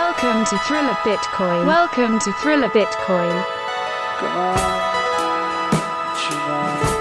Welcome to Thriller Bitcoin. Welcome to Thriller Bitcoin. Come on, what you want?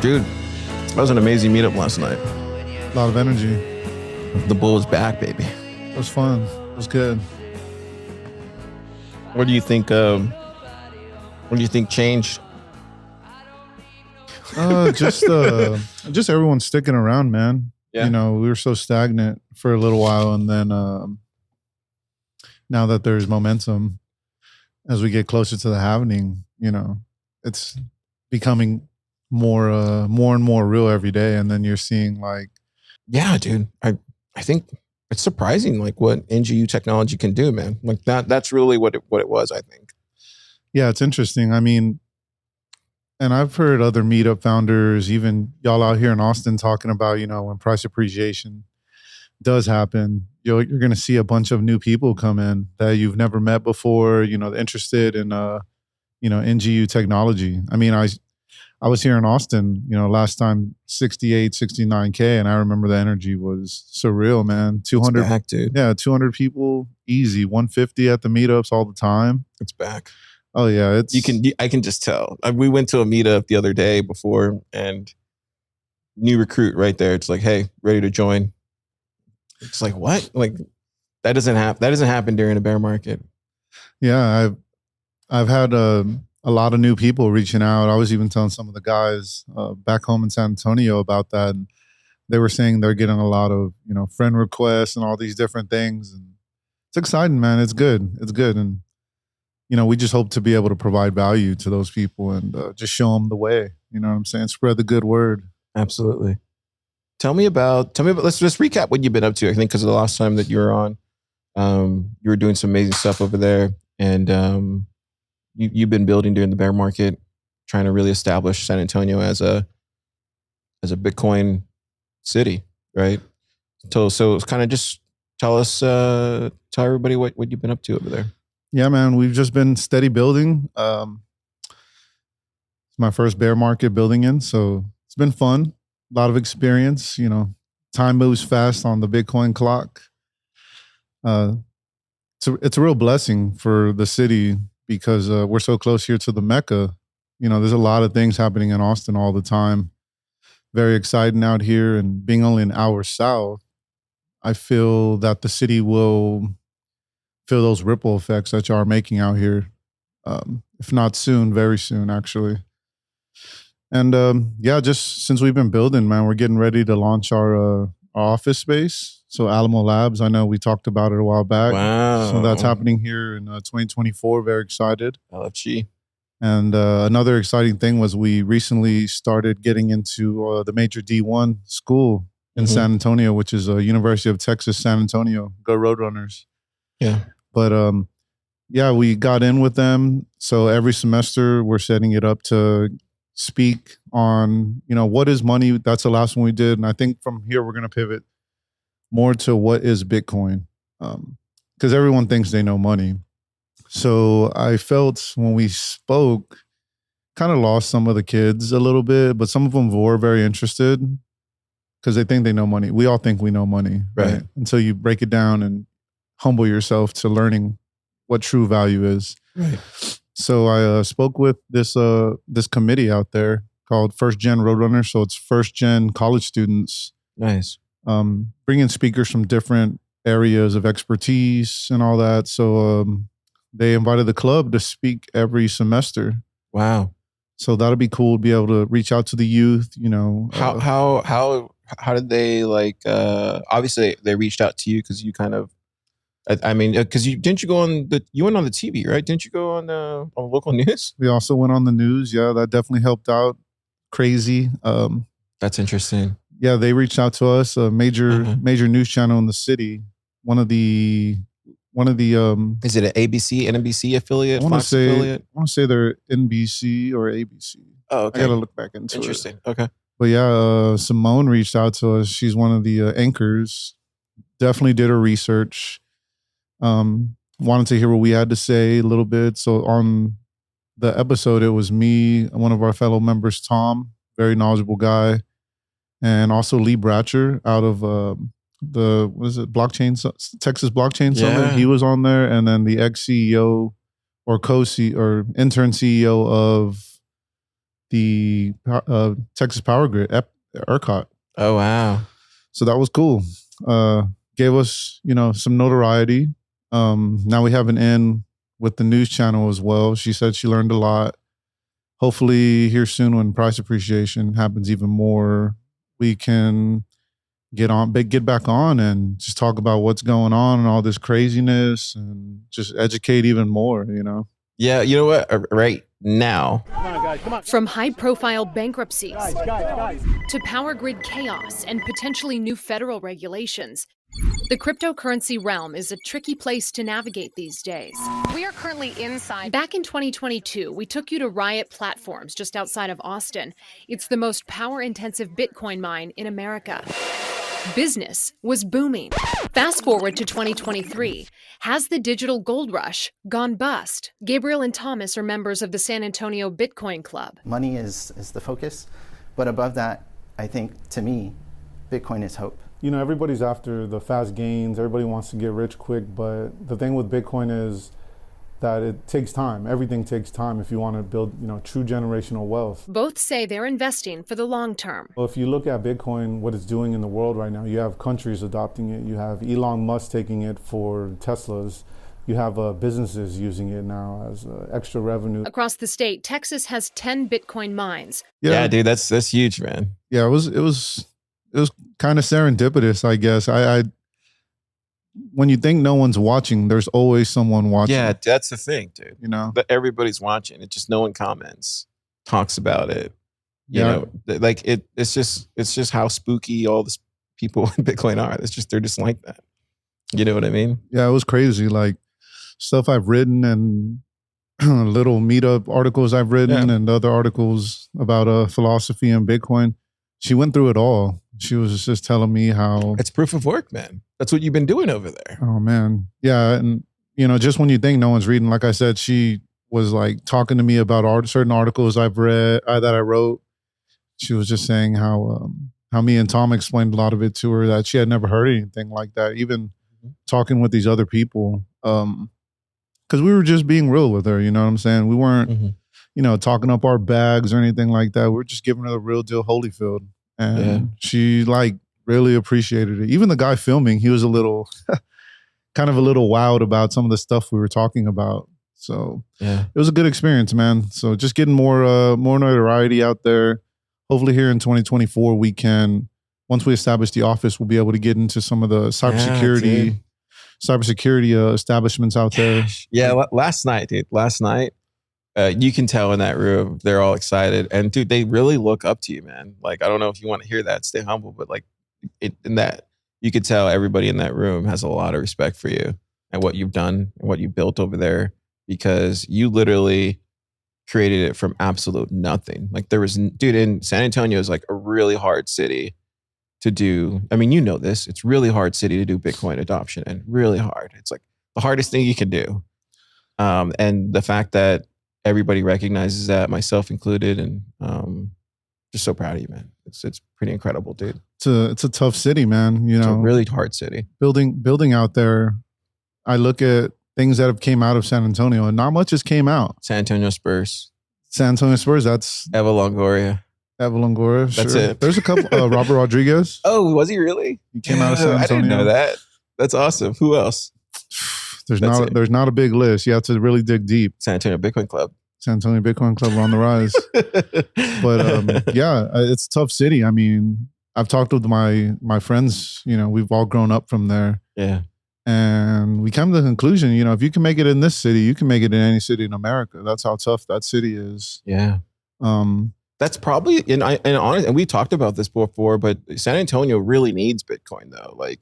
Dude, that was an amazing meetup last night. A lot of energy. The bull is back, baby. It was fun. It was good. What do you think? What do you think changed? Just everyone sticking around, man. Yeah. You know, we were so stagnant for a little while, and then now that there's momentum, as we get closer to the happening, you know, it's becoming more and more real every day. And then you're seeing like, Yeah, dude. I think it's surprising, like what NGU technology can do, man. Like that's really what it was, I think. yeah, it's interesting. I mean, and I've heard other meetup founders, even y'all out here in Austin, talking about, you know, when price appreciation does happen, you're going to see a bunch of new people come in that you've never met before, you know, interested in, you know, NGU technology. I mean, I was here in Austin, you know, last time 68, 69K. And I remember the energy was surreal, man. 200, It's back, dude. yeah, 200 people, easy. 150 at the meetups all the time. It's back. Oh yeah. I can just tell. We went to a meetup the other day before, and new recruit right there. It's like, hey, ready to join. It's like, what? Like that doesn't happen during a bear market. Yeah. I've had a lot of new people reaching out. I was even telling some of the guys back home in San Antonio about that. And they were saying they're getting a lot of, you know, friend requests and all these different things. And it's exciting, man. It's good. It's good. And, you know, we just hope to be able to provide value to those people and just show them the way. You know what I'm saying? Spread the good word. Absolutely. Tell me about, let's just recap what you've been up to. I think because the last time that you were on, you were doing some amazing stuff over there. And you've been building during the bear market, trying to really establish San Antonio as a Bitcoin city, right? So it's kind of just tell everybody what you've been up to over there. Yeah, man, we've just been steady building. It's my first bear market building in, so it's been fun. A lot of experience. You know, time moves fast on the Bitcoin clock. It's a real blessing for the city because we're so close here to the Mecca. You know, there's a lot of things happening in Austin all the time. Very exciting out here, and being only an hour south, I feel that the city will feel those ripple effects that y'all are making out here. If not soon, very soon, actually. And yeah, just since we've been building, man, we're getting ready to launch our office space. So Alamo Labs, I know we talked about it a while back. Wow. So that's happening here in 2024. Very excited. LFG. And another exciting thing was we recently started getting into the major D1 school in San Antonio, which is University of Texas, San Antonio. Go Roadrunners. Yeah. But yeah, we got in with them. So every semester we're setting it up to speak on, you know, what is money? That's the last one we did. And I think from here, we're going to pivot more to what is Bitcoin. Because everyone thinks they know money. So I felt when we spoke, kind of lost some of the kids a little bit, but some of them were very interested because they think they know money. We all think we know money, right? Until you break it down and humble yourself to learning what true value is. Right. So I spoke with this committee out there called First Gen Roadrunner. So it's first gen college students. Nice. Bringing speakers from different areas of expertise and all that. So they invited the club to speak every semester. Wow. So that'll be cool to be able to reach out to the youth, you know. How did they obviously they reached out to you because you kind of, I mean, because you went on the TV, right? Didn't you go on local news? We also went on the news. Yeah, that definitely helped out. Crazy. That's interesting. Yeah, they reached out to us, a major news channel in the city. One of the is it an ABC, NBC affiliate? I want affiliate? to say they're NBC or ABC. Oh, okay. I gotta look back into Interesting. it. Okay. But yeah, Simone reached out to us. She's one of the anchors. Definitely did her research. Wanted to hear what we had to say a little bit. So on the episode, it was me, one of our fellow members, Tom, very knowledgeable guy, and also Lee Bratcher out of Texas Blockchain Summit. Yeah. He was on there, and then the ex-CEO or intern CEO of the Texas Power Grid, ERCOT. Oh wow! So that was cool. Gave us, some notoriety. Now we have an in with the news channel as well. She said she learned a lot. Hopefully here soon when price appreciation happens even more, we can get back on and just talk about what's going on and all this craziness and just educate even more, Yeah, you know what? Right now. Come on. From high-profile bankruptcies to power grid chaos and potentially new federal regulations, the cryptocurrency realm is a tricky place to navigate these days. We are currently inside. Back in 2022, we took you to Riot Platforms just outside of Austin. It's the most power-intensive Bitcoin mine in America. Business was booming. Fast forward to 2023. Has the digital gold rush gone bust? Gabriel and Thomas are members of the San Antonio Bitcoin Club. Money is the focus, but above that, I think, to me, Bitcoin is hope. Everybody's after the fast gains. Everybody wants to get rich quick, but the thing with Bitcoin is that it takes time. Everything takes time if you want to build, true generational wealth. Both say they're investing for the long term. Well, if you look at Bitcoin, what it's doing in the world right now, you have countries adopting it. You have Elon Musk taking it for Teslas. You have businesses using it now as extra revenue. Across the state, Texas has 10 Bitcoin mines. Yeah, dude, that's huge, man. Yeah, it was kind of serendipitous, I guess. I when you think no one's watching, there's always someone watching. Yeah, that's the thing, dude. But everybody's watching. It just no one comments, talks about it. You know, like it's just how spooky all these people in Bitcoin are. They're just like that. You know what I mean? Yeah, it was crazy. Like stuff I've written and little meetup articles I've written and other articles about philosophy and Bitcoin. She went through it all. She was just telling me how it's proof of work, man. That's what you've been doing over there. Oh man. Yeah. And just when you think no one's reading, like I said, she was like talking to me about certain articles I've read that I wrote. She was just saying how me and Tom explained a lot of it to her, that she had never heard anything like that, even talking with these other people. Because we were just being real with her, you know what I'm saying? We weren't, talking up our bags or anything like that. We were just giving her the real deal Holyfield. And she really appreciated it. Even the guy filming, he was a little kind of a little wowed about some of the stuff we were talking about. So it was a good experience, man. So just getting more notoriety out there. Hopefully here in 2024, we can, once we establish the office, we'll be able to get into some of the cybersecurity establishments out there. Yeah, last night, you can tell in that room, they're all excited. And dude, they really look up to you, man. Like, I don't know if you want to hear that, stay humble, but like in that, you could tell everybody in that room has a lot of respect for you and what you've done and what you built over there, because you literally created it from absolute nothing. Like in San Antonio is like a really hard city to do. I mean, this, it's really hard city to do Bitcoin adoption, and really hard. It's like the hardest thing you can do. And the fact that everybody recognizes that, myself included, and just so proud of you, man. It's pretty incredible, dude. It's a tough city, man. You It's a know, really hard city. building out there. I look at things that have came out of San Antonio, and not much has came out. San Antonio Spurs, San Antonio Spurs. That's Eva Longoria. Eva Longoria. That's sure. it. There's a couple. Robert Rodriguez. Oh, was he really? He came out of San Antonio. I didn't know that. That's awesome. Who else? There's not a big list. You have to really dig deep. San Antonio Bitcoin Club. San Antonio Bitcoin Club are on the rise. But yeah, it's a tough city. I mean, I've talked with my friends, you know, we've all grown up from there. Yeah. And we come to the conclusion, you know, if you can make it in this city, you can make it in any city in America. That's how tough that city is. Yeah. That's probably, and we talked about this before, but San Antonio really needs Bitcoin though. Like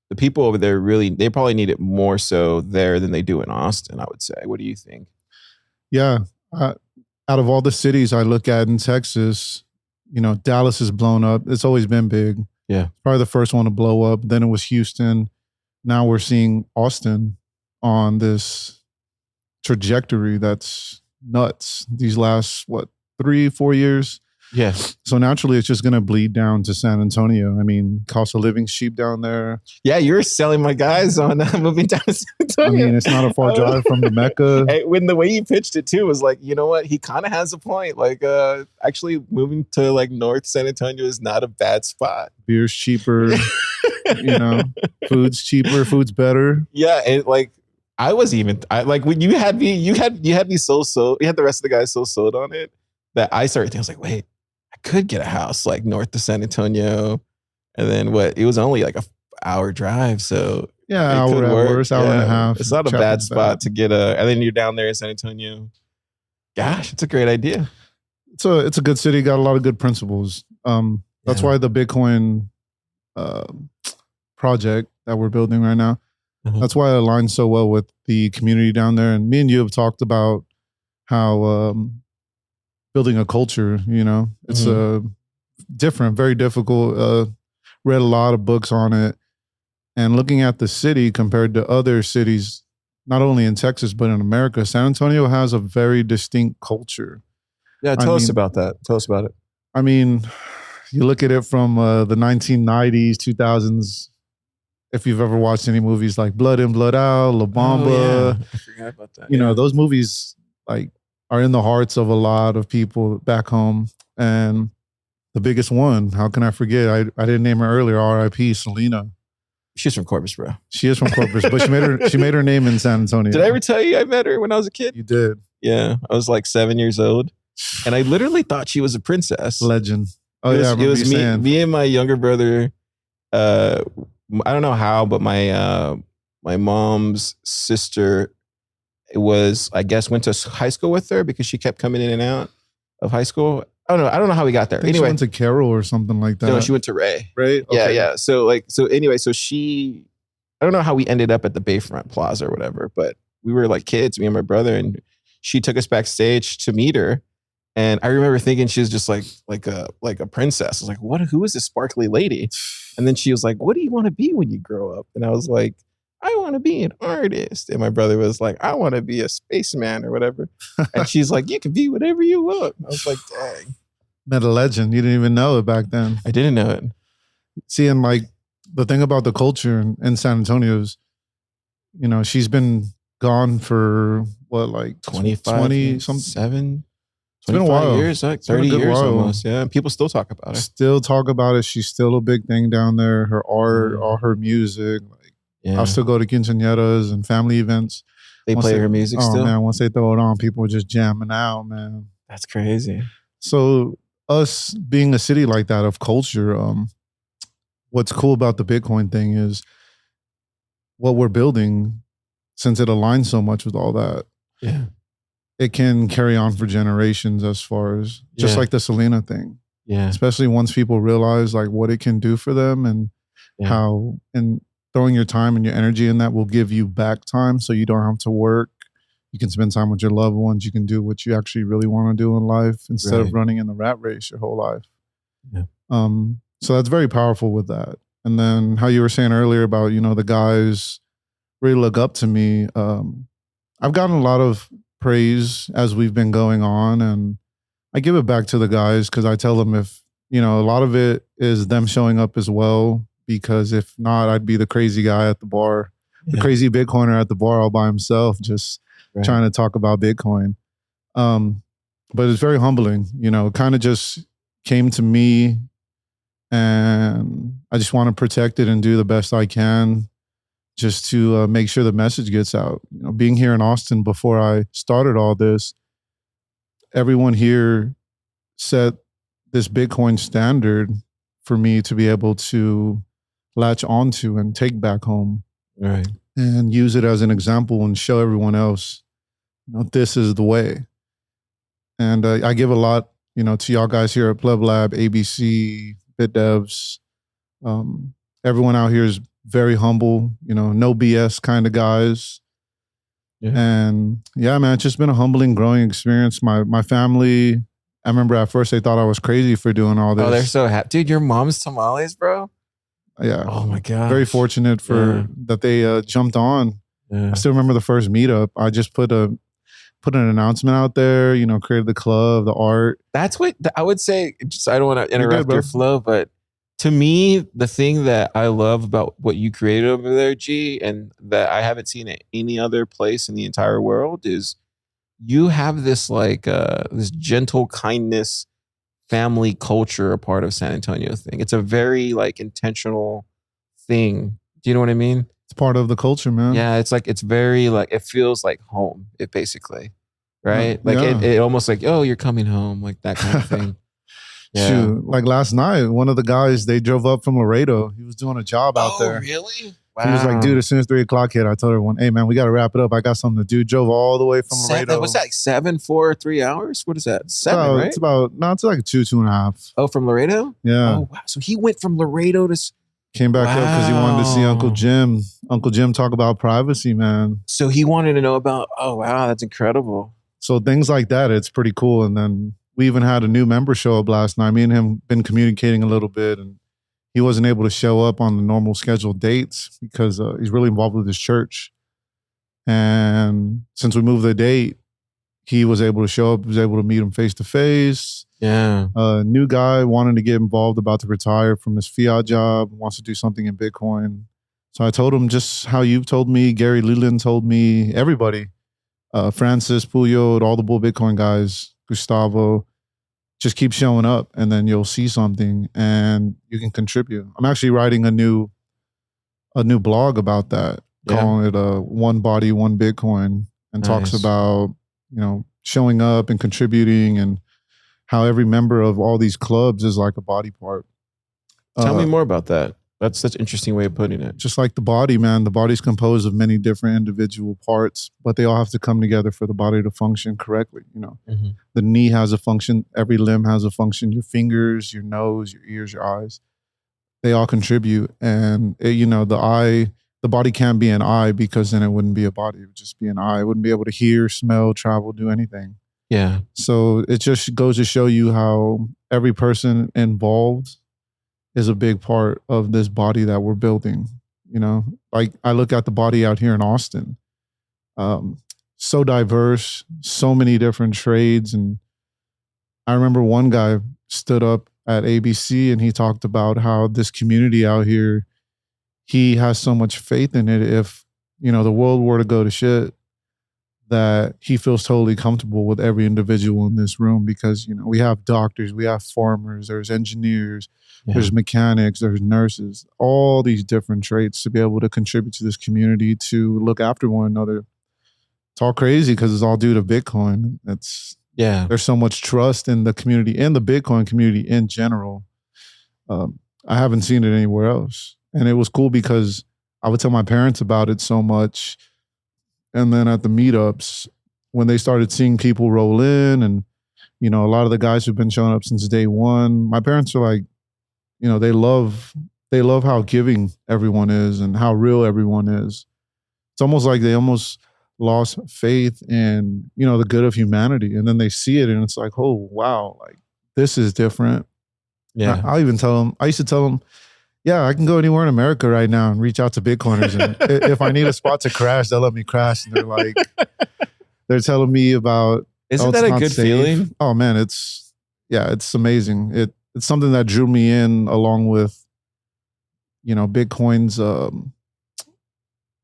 the people over there they probably need it more so there than they do in Austin, I would say. What do you think? Yeah. Out of all the cities I look at in Texas, you know, Dallas has blown up. It's always been big. Yeah. Probably the first one to blow up. Then it was Houston. Now we're seeing Austin on this trajectory that's nuts. These last, 3-4 years? Yeah. So naturally, it's just going to bleed down to San Antonio. I mean, cost of living's cheap down there. Yeah, you're selling my guys on moving down to San Antonio. I mean, it's not a far drive from the Mecca. When the way you pitched it too was like, you know what? He kind of has a point. Like, actually moving to like North San Antonio is not a bad spot. Beer's cheaper. You know, food's cheaper. Food's better. Yeah, and like I when you had me, you had me so you had the rest of the guys so sold on it that I started thinking, I was like, wait, I could get a house like north of San Antonio. And then it was only like a hour drive. So yeah, hour and a half. It's not a bad spot to get and then you're down there in San Antonio. Gosh, it's a great idea. It's a good city, got a lot of good principles. That's why the Bitcoin project that we're building right now, that's why it aligns so well with the community down there. And me and you have talked about how building a culture, you know, it's different, very difficult. Read a lot of books on it, and looking at the city compared to other cities, not only in Texas but in America, San Antonio has a very distinct culture. Yeah, tell us about that. Tell us about it. I mean, you look at it from the 1990s, 2000s. If you've ever watched any movies like Blood In, Blood Out, La Bamba, I forgot about that. You know, those movies like are in the hearts of a lot of people back home. And the biggest one, how can I forget? I didn't name her earlier, R.I.P. Selena. She's from Corpus, bro. She is from Corpus, but she made her name in San Antonio. Did I ever tell you I met her when I was a kid? You did. Yeah, I was like 7 years old. And I literally thought she was a princess. Legend. It was me and my younger brother. I don't know how, but my mom's sister I guess went to high school with her because she kept coming in and out of high school. I don't know how we got there. Anyway, she went to Carroll or something like that. No, she went to Ray. Ray? Okay. Yeah. So I don't know how we ended up at the Bayfront Plaza or whatever, but we were like kids, me and my brother, and she took us backstage to meet her. And I remember thinking she was just like a princess. I was like, who is this sparkly lady? And then she was like, what do you want to be when you grow up? And I was like, I want to be an artist. And my brother was like, I want to be a spaceman or whatever. And she's like, you can be whatever you want. I was like, dang. Met a legend. You didn't even know it back then. I didn't know it. See, and like the thing about the culture in San Antonio is, you know, she's been gone for what, like 20 something? 7? It's been a while. Years, like 30 years almost. Yeah. People still talk about it. Still talk about it. She's still a big thing down there. Her art, all her music. I still go to quinceañeras and family events. They play her music still? Oh, man. Once they throw it on, people are just jamming out, man. That's crazy. So us being a city like that of culture, what's cool about the Bitcoin thing is what we're building, since it aligns so much with all that. Yeah. It can carry on for generations as far as just like the Selena thing. Yeah. Especially once people realize like what it can do for them and how, and throwing your time and your energy in that will give you back time so you don't have to work. You can spend time with your loved ones. You can do what you actually really want to do in life instead of running in the rat race your whole life. Yeah. So that's very powerful with that. And then how you were saying earlier about, you know, the guys really look up to me. I've gotten a lot of praise as we've been going on. And I give it back to the guys because I tell them if, a lot of it is them showing up as well, because if not, I'd be the crazy guy at the bar, the crazy Bitcoiner at the bar all by himself, just trying to talk about Bitcoin. But it's very humbling, it kind of just came to me, and I just want to protect it and do the best I can just to make sure the message gets out. Being here in Austin before I started all this, everyone here set this Bitcoin standard for me to be able to latch onto and take back home. Right. And use it as an example and show everyone else, this is the way. And I give a lot, to y'all guys here at Pleb Lab, ABC, BitDevs. Everyone out here is very humble, no BS kind of guys. Yeah. And yeah, man, it's just been a humbling, growing experience. My family, I remember at first they thought I was crazy for doing all this. Oh, they're so happy. Dude, your mom's tamales, bro? Yeah. Oh my God. Very fortunate for that they jumped on. Yeah. I still remember the first meetup. I just put an announcement out there, created the club, the art. That's what I would say. Just, I don't want to interrupt your flow, but to me, the thing that I love about what you created over there, G, and that I haven't seen at any other place in the entire world is you have this this gentle kindness, family culture, a part of San Antonio thing. It's a very intentional thing. Do you know what I mean? It's part of the culture, man. Yeah, it's very it feels like home. It basically, right? It almost oh, you're coming home, like that kind of thing. Yeah. Shoot, last night, one of the guys, they drove up from Laredo. He was doing a job out there. Oh, really? Wow. He was like, dude, as soon as 3 o'clock hit, I told everyone, hey, man, we got to wrap it up. I got something to do. Drove all the way from Laredo. What's that, 7, 4, 3 hours? What is that? 7, right? It's like 2.5. Oh, from Laredo? Yeah. Oh, wow. So he went from Laredo to... Came back up because he wanted to see Uncle Jim. Uncle Jim talk about privacy, man. So he wanted to know about, oh, wow, that's incredible. So things like that, it's pretty cool. And then we even had a new member show up last night. Me and him been communicating a little bit, and he wasn't able to show up on the normal scheduled dates because he's really involved with his church. And since we moved the date, he was able to show up, was able to meet him face to face. Yeah. New guy wanted to get involved, about to retire from his fiat job, wants to do something in Bitcoin. So I told him just how you've told me, Gary Leland told me, everybody, Francis, Puyol, all the Bull Bitcoin guys, Gustavo, just keep showing up and then you'll see something and you can contribute. I'm actually writing a new blog about that, calling it One Body, One Bitcoin, and talks about, showing up and contributing and how every member of all these clubs is like a body part. Tell me more about that. That's such an interesting way of putting it. Just like the body, man. The body's composed of many different individual parts, but they all have to come together for the body to function correctly. The knee has a function. Every limb has a function. Your fingers, your nose, your ears, your eyes, they all contribute. And the body can't be an eye because then it wouldn't be a body. It would just be an eye. It wouldn't be able to hear, smell, travel, do anything. Yeah. So it just goes to show you how every person involved is a big part of this body that we're building. I look at the body out here in Austin, so diverse, so many different trades. And I remember one guy stood up at ABC and he talked about how this community out here, he has so much faith in it. If, the world were to go to shit, that he feels totally comfortable with every individual in this room because, we have doctors, we have farmers, there's engineers, there's mechanics, there's nurses, all these different traits to be able to contribute to this community, to look after one another. It's all crazy because it's all due to Bitcoin. There's so much trust in the community and the Bitcoin community in general. I haven't seen it anywhere else. And it was cool because I would tell my parents about it so much. And then at the meetups, when they started seeing people roll in and, a lot of the guys who've been showing up since day one, my parents are like, they love how giving everyone is and how real everyone is. It's almost like they almost lost faith in, the good of humanity. And then they see it and it's like, oh, wow, like this is different. Yeah. I used to tell them, yeah, I can go anywhere in America right now and reach out to Bitcoiners. And if I need a spot to crash, they'll let me crash. And they're like, They're telling me about. Isn't it's that a not good safe. feeling? Oh man, it's amazing. It's something that drew me in along with, Bitcoin's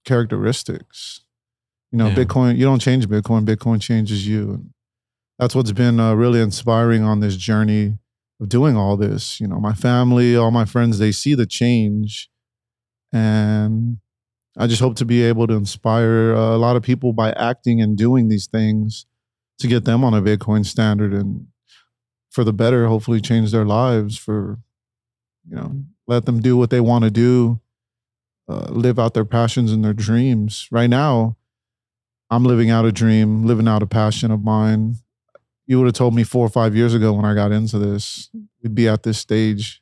characteristics. Yeah. Bitcoin, you don't change Bitcoin. Bitcoin changes you. And that's what's been really inspiring on this journey of doing all this. My family, all my friends, they see the change. And I just hope to be able to inspire a lot of people by acting and doing these things to get them on a Bitcoin standard and for the better, hopefully change their lives for, let them do what they want to do, live out their passions and their dreams. Right now, I'm living out a dream, living out a passion of mine. You would have told me 4 or 5 years ago when I got into this, we'd be at this stage.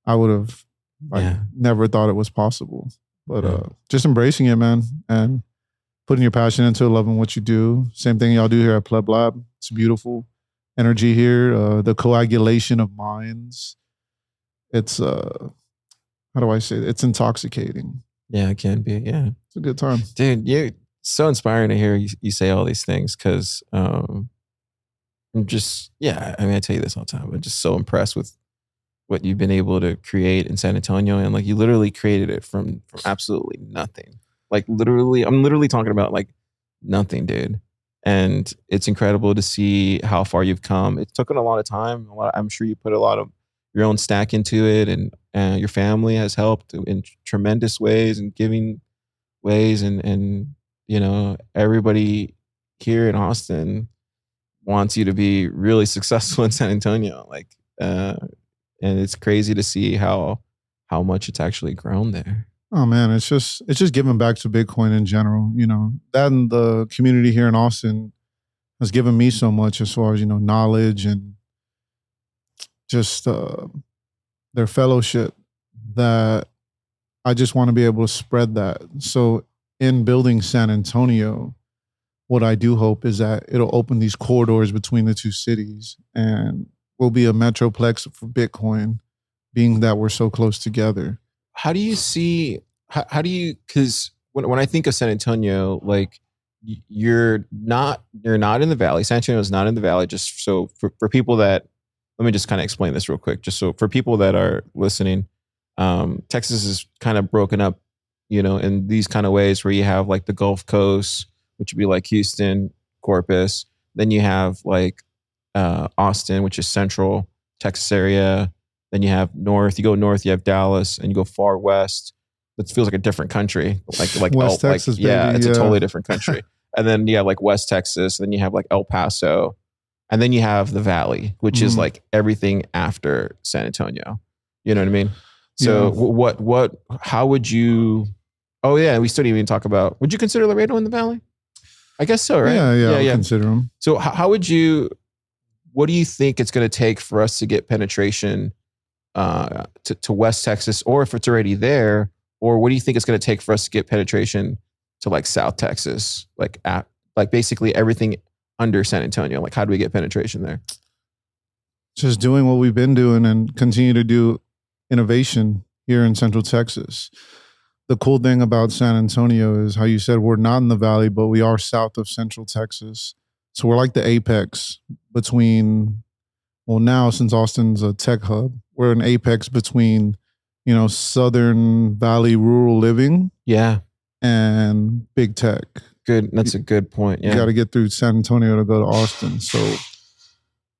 I would have never thought it was possible. But just embracing it, man, and putting your passion into it, loving what you do. Same thing y'all do here at Pleb Lab. It's beautiful energy here. The coagulation of minds. It's how do I say it? It's intoxicating. Yeah, it can be. Yeah, it's a good time, dude. You're so inspiring to hear you say all these things because I'm just I tell you this all the time. I'm just so impressed with what you've been able to create in San Antonio, and like you literally created it from absolutely nothing. Like literally, I'm literally talking about like nothing, dude. And it's incredible to see how far you've come. It took a lot of time. I'm sure you put a lot of your own stack into it, and your family has helped in tremendous ways and giving ways, and everybody here in Austin wants you to be really successful in San Antonio. Like, and it's crazy to see how much it's actually grown there. Oh man, it's just giving back to Bitcoin in general. That and the community here in Austin has given me so much as far as knowledge and just their fellowship, that I just want to be able to spread that. So in building San Antonio, what I do hope is that it'll open these corridors between the two cities and will be a metroplex for Bitcoin, being that we're so close together. How do you see, because when I think of San Antonio, like you're not in the valley. San Antonio is not in the valley. Just so for people that, let me just kind of explain this real quick. Just so for people that are listening, Texas is kind of broken up, in these kind of ways where you have like the Gulf Coast, which would be like Houston, Corpus. Then you have like Austin, which is central Texas area. Then you have north. You go north, you have Dallas, and you go far west. It feels like a different country. Like West Texas, yeah, baby, it's a totally different country. And then you have like West Texas. Then you have like El Paso, and then you have the Valley, which is like everything after San Antonio. You know what I mean? So how would you? Oh yeah, we still didn't even talk about. Would you consider Laredo in the Valley? I guess so, right? Yeah. Consider them. So how would you? What do you think it's going to take for us to get penetration to West Texas, or if it's already there, or what do you think it's going to take for us to get penetration to like South Texas, like basically everything under San Antonio? Like, how do we get penetration there? Just doing what we've been doing and continue to do innovation here in Central Texas. The cool thing about San Antonio is how you said we're not in the valley, but we are south of Central Texas. So we're like the apex between, well, now since Austin's a tech hub, we're an apex between, Southern Valley rural living. Yeah. And big tech. Good. That's a good point. Yeah. You got to get through San Antonio to go to Austin. So,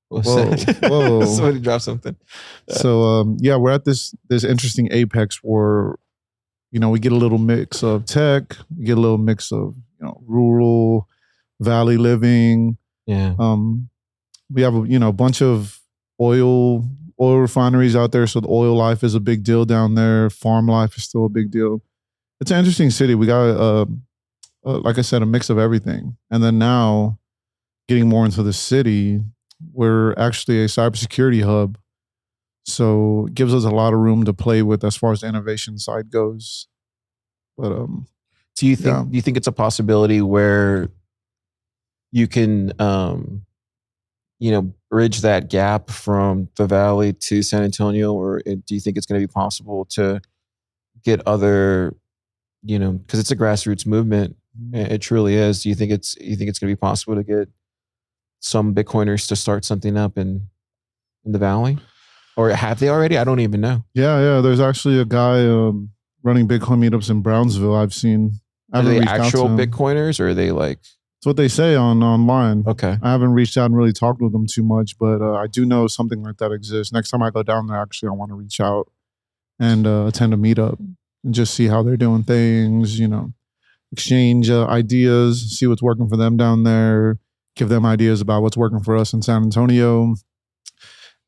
whoa. Somebody dropped something. So, we're at this interesting apex where, we get a little mix of tech, we get a little mix of, rural valley living. Yeah. We have a bunch of oil refineries out there, so the oil life is a big deal down there. Farm life is still a big deal. It's an interesting city. We got like I said, a mix of everything. And then now, getting more into the city, we're actually a cybersecurity hub, so it gives us a lot of room to play with as far as the innovation side goes. But do you think it's a possibility where you can bridge that gap from the Valley to San Antonio, or do you think it's going to be possible to get other, because it's a grassroots movement, It truly is. Do you think it's going to be possible to get some Bitcoiners to start something up in the Valley? Or have they already? I don't even know. Yeah. There's actually a guy running Bitcoin meetups in Brownsville. I've seen. Are they actual Bitcoiners, or are they like? It's what they say online. Okay. I haven't reached out and really talked with them too much, but I do know something like that exists. Next time I go down there, actually, I want to reach out and attend a meetup and just see how they're doing things, exchange ideas, see what's working for them down there, give them ideas about what's working for us in San Antonio.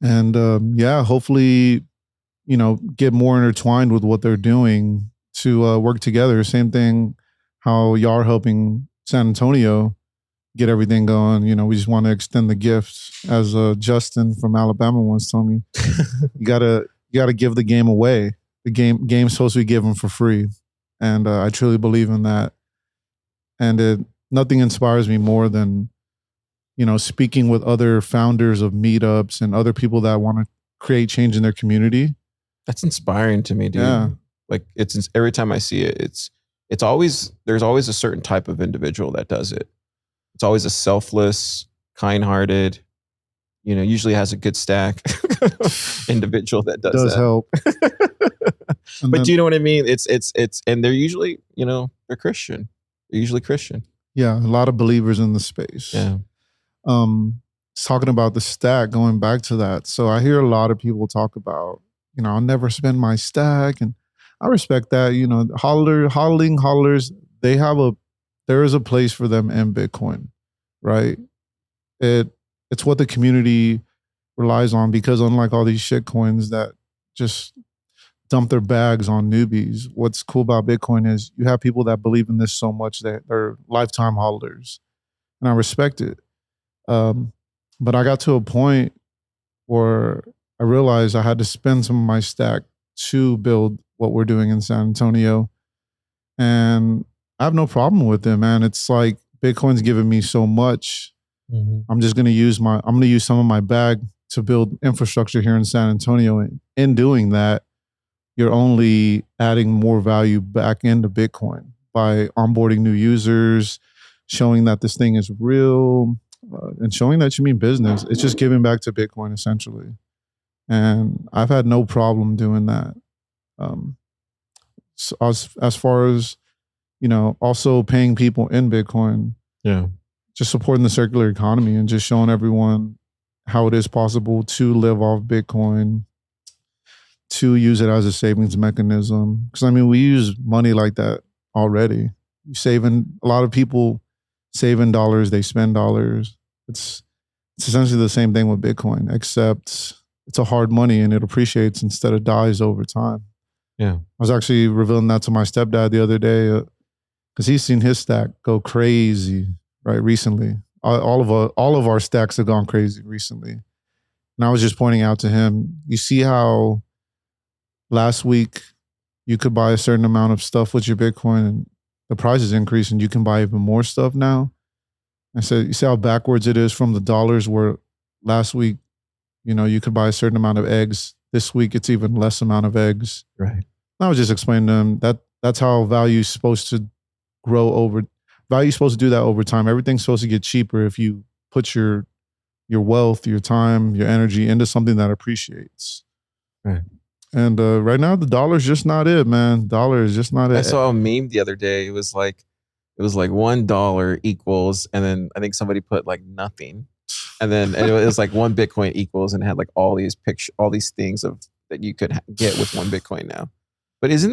And hopefully, get more intertwined with what they're doing to work together. Same thing, how y'all are helping San Antonio get everything going. We just want to extend the gifts, as Justin from Alabama once told me. you gotta give the game away. The game's supposed to be given for free, and I truly believe in that. And nothing inspires me more than speaking with other founders of meetups and other people that want to create change in their community. That's inspiring to me, dude. Yeah. Like every time I see it, there's always a certain type of individual that does it. It's always a selfless, kind-hearted, usually has a good stack individual that does that. Help. But do you know what I mean? It's and they're usually, they're Christian. They're usually Christian. Yeah, a lot of believers in the space. Yeah. Talking about the stack, going back to that. So I hear a lot of people talk about, I'll never spend my stack, and I respect that. Hodlers, there is a place for them in Bitcoin, right? It's what the community relies on, because unlike all these shit coins that just dump their bags on newbies, what's cool about Bitcoin is you have people that believe in this so much that they're lifetime hodlers, and I respect it. But I got to a point where I realized I had to spend some of my stack to build what we're doing in San Antonio. And I have no problem with it, man. It's like Bitcoin's given me so much. Mm-hmm. I'm going to use some of my bag to build infrastructure here in San Antonio. And in doing that, you're only adding more value back into Bitcoin by onboarding new users, showing that this thing is real, and showing that you mean business. It's just giving back to Bitcoin, essentially. And I've had no problem doing that. So as far as, also paying people in Bitcoin. Yeah. Just supporting the circular economy and just showing everyone how it is possible to live off Bitcoin, to use it as a savings mechanism. Because, we use money like that already. A lot of people saving dollars, they spend dollars. It's essentially the same thing with Bitcoin, except it's a hard money and it appreciates instead of dies over time. Yeah. I was actually revealing that to my stepdad the other day because he's seen his stack go crazy, right, recently. All of our stacks have gone crazy recently. And I was just pointing out to him, you see how last week you could buy a certain amount of stuff with your Bitcoin and the price is increasing, you can buy even more stuff now. I said, you see how backwards it is from the dollars where last week, you could buy a certain amount of eggs. This week, it's even less amount of eggs. Right. And I was just explaining to him that's how value is supposed to grow value's supposed to do that over time. Everything's supposed to get cheaper if you put your wealth, your time, your energy into something that appreciates. Right. And right now, the dollar's just not it, man. Dollar is just not it. I saw a meme the other day. It was like $1 equals, and then I think somebody put like nothing, and then it was like 1 Bitcoin equals, and it had like all these things that you could get with 1 Bitcoin now. But isn't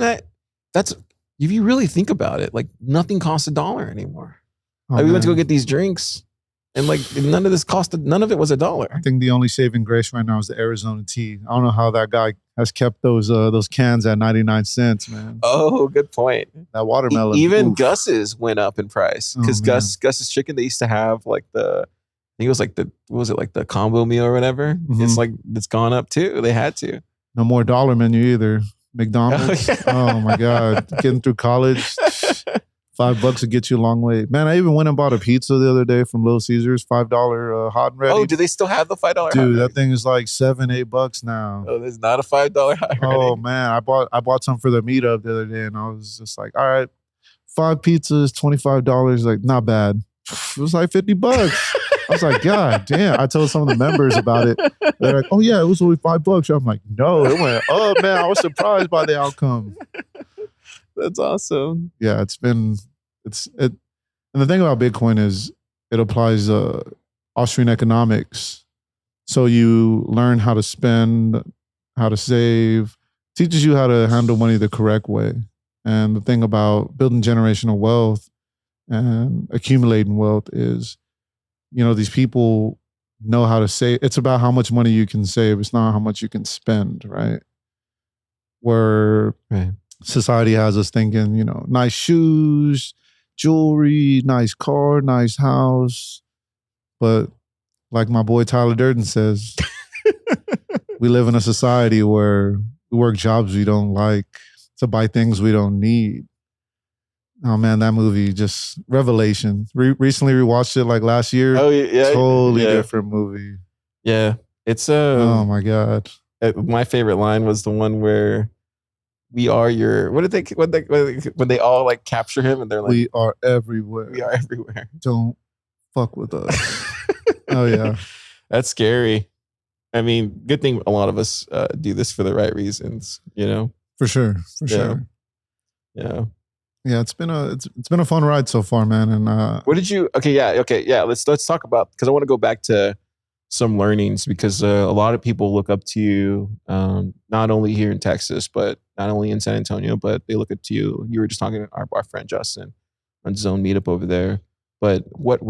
that's if you really think about it, like nothing costs $1 anymore. Oh, we went to go get these drinks, and like none of it was $1. I think the only saving grace right now is the Arizona tea. I don't know how that guy has kept those cans at 99 cents, man. Oh, good point. That watermelon. Even oof. Gus's went up in price because Gus's chicken, they used to have like I think it was like the combo meal or whatever. Mm-hmm. It's gone up too. They had to. No more dollar menu either. McDonald's. Oh my God. Getting through college. $5 to get you a long way. Man, I even went and bought a pizza the other day from Little Caesars, $5 hot and ready. Oh, do they still have the $5 hot and Dude, ready? that thing is like $7-8 now. Oh, there's not a $5 hot and ready. Oh man, I bought some for the meetup the other day and I was just like, all right, 5 pizzas, $25. Like, not bad. It was like $50. I was like, God damn. I told some of the members about it. They're like, oh yeah, it was only $5. I'm like, no, it went up, man. I was surprised by the outcome. That's awesome. Yeah, and the thing about Bitcoin is it applies Austrian economics. So you learn how to spend, how to save, teaches you how to handle money the correct way. And the thing about building generational wealth and accumulating wealth is, these people know how to save. It's about how much money you can save. It's not how much you can spend, right? Where society has us thinking, nice shoes, jewelry, nice car, nice house. But like my boy Tyler Durden says, we live in a society where we work jobs we don't like to buy things we don't need. Oh man, that movie just revelation. Recently rewatched it like last year. Oh yeah, totally different movie. Yeah, it's oh my God. My favorite line was the one where we are your. What did they when they all like capture him and they're like, we are everywhere. We are everywhere. Don't fuck with us. Oh yeah, that's scary. I mean, good thing a lot of us do this for the right reasons. For sure. Yeah. Yeah, it's been a fun ride so far, man. And what did you? Okay, yeah. Let's talk about, because I want to go back to some learnings, because a lot of people look up to you, not only here in Texas, but not only in San Antonio, but they look up to you. You were just talking to our friend Justin on Zone Meetup over there. But what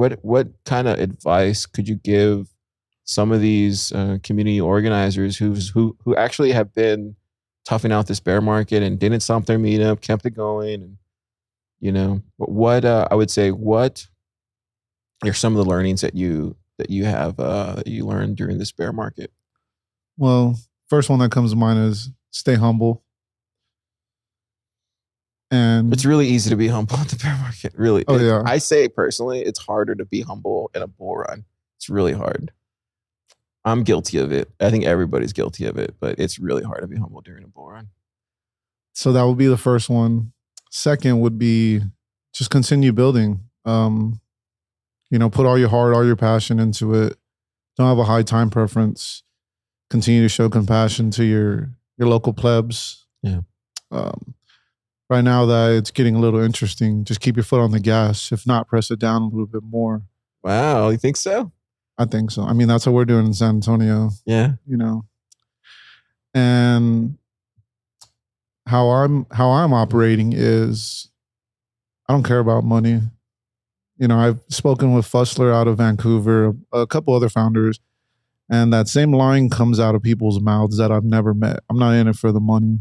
kind of advice could you give some of these community organizers who actually have been toughing out this bear market and didn't stop their meetup, kept it going, and I would say, what are some of the learnings that you have that you learned during this bear market? Well, first one that comes to mind is stay humble. And it's really easy to be humble in the bear market. Really. Oh yeah. I say personally, it's harder to be humble in a bull run. It's really hard. I'm guilty of it. I think everybody's guilty of it, but it's really hard to be humble during a bull run. So that would be the first one. Second would be just continue building. Put all your heart, all your passion into it. Don't have a high time preference. Continue to show compassion to your local plebs. Yeah. Right now that it's getting a little interesting, just keep your foot on the gas. If not, press it down a little bit more. Wow, you think so? I think so. I mean, that's what we're doing in San Antonio. Yeah. And how I'm operating is I don't care about money. I've spoken with Fussler out of Vancouver, a couple other founders, and that same line comes out of people's mouths that I've never met. I'm not in it for the money.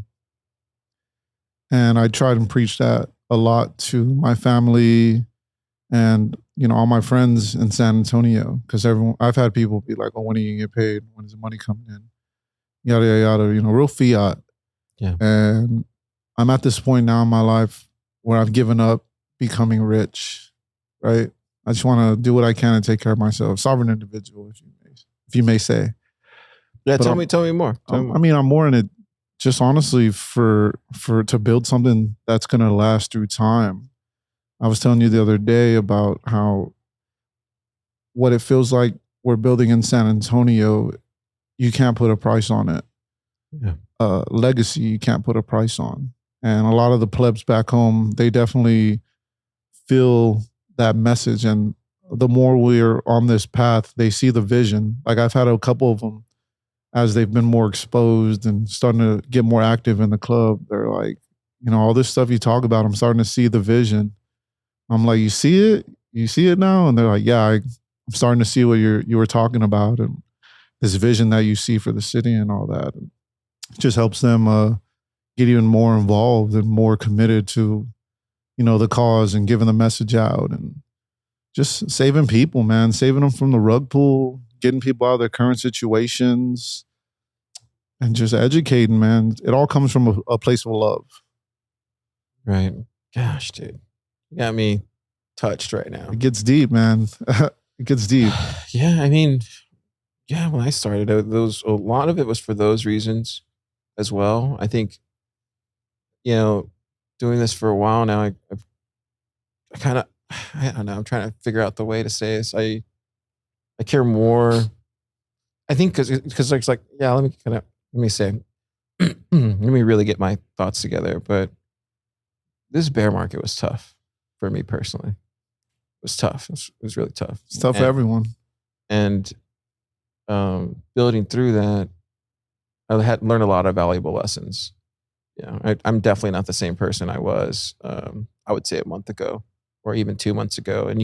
And I try and preach that a lot to my family and, all my friends in San Antonio, because I've had people be like, oh, when are you going to get paid? When is the money coming in? Yada, yada, yada, real fiat. Yeah. And I'm at this point now in my life where I've given up becoming rich, right? I just want to do what I can and take care of myself. Sovereign individual, if you may say. Yeah, but tell me more. I mean, I'm more in it just honestly to build something that's going to last through time. I was telling you the other day about how what it feels like we're building in San Antonio, you can't put a price on it. Yeah. Legacy, you can't put a price on. And a lot of the plebs back home, they definitely feel that message. And the more we're on this path, they see the vision. Like I've had a couple of them, as they've been more exposed and starting to get more active in the club, they're like, all this stuff you talk about, I'm starting to see the vision. I'm like, you see it? You see it now? And they're like, yeah, I'm starting to see what you were talking about and this vision that you see for the city and all that. And it just helps them get even more involved and more committed to, the cause and giving the message out and just saving people, man, saving them from the rug pull, getting people out of their current situations and just educating, man. It all comes from a place of love. Right. Gosh, dude. You got me touched right now. It gets deep, man. It gets deep. Yeah, I mean, when I started out, a lot of it was for those reasons as well. I think, doing this for a while now, I've I don't know. I'm trying to figure out the way to say this. I care more. I think because it's like, yeah, let me say, let me really get my thoughts together. But this bear market was tough for me personally. It was tough. It was really tough. It's tough for everyone. And building through that, I had learned a lot of valuable lessons. I'm definitely not the same person I was, I would say a month ago or even 2 months ago. And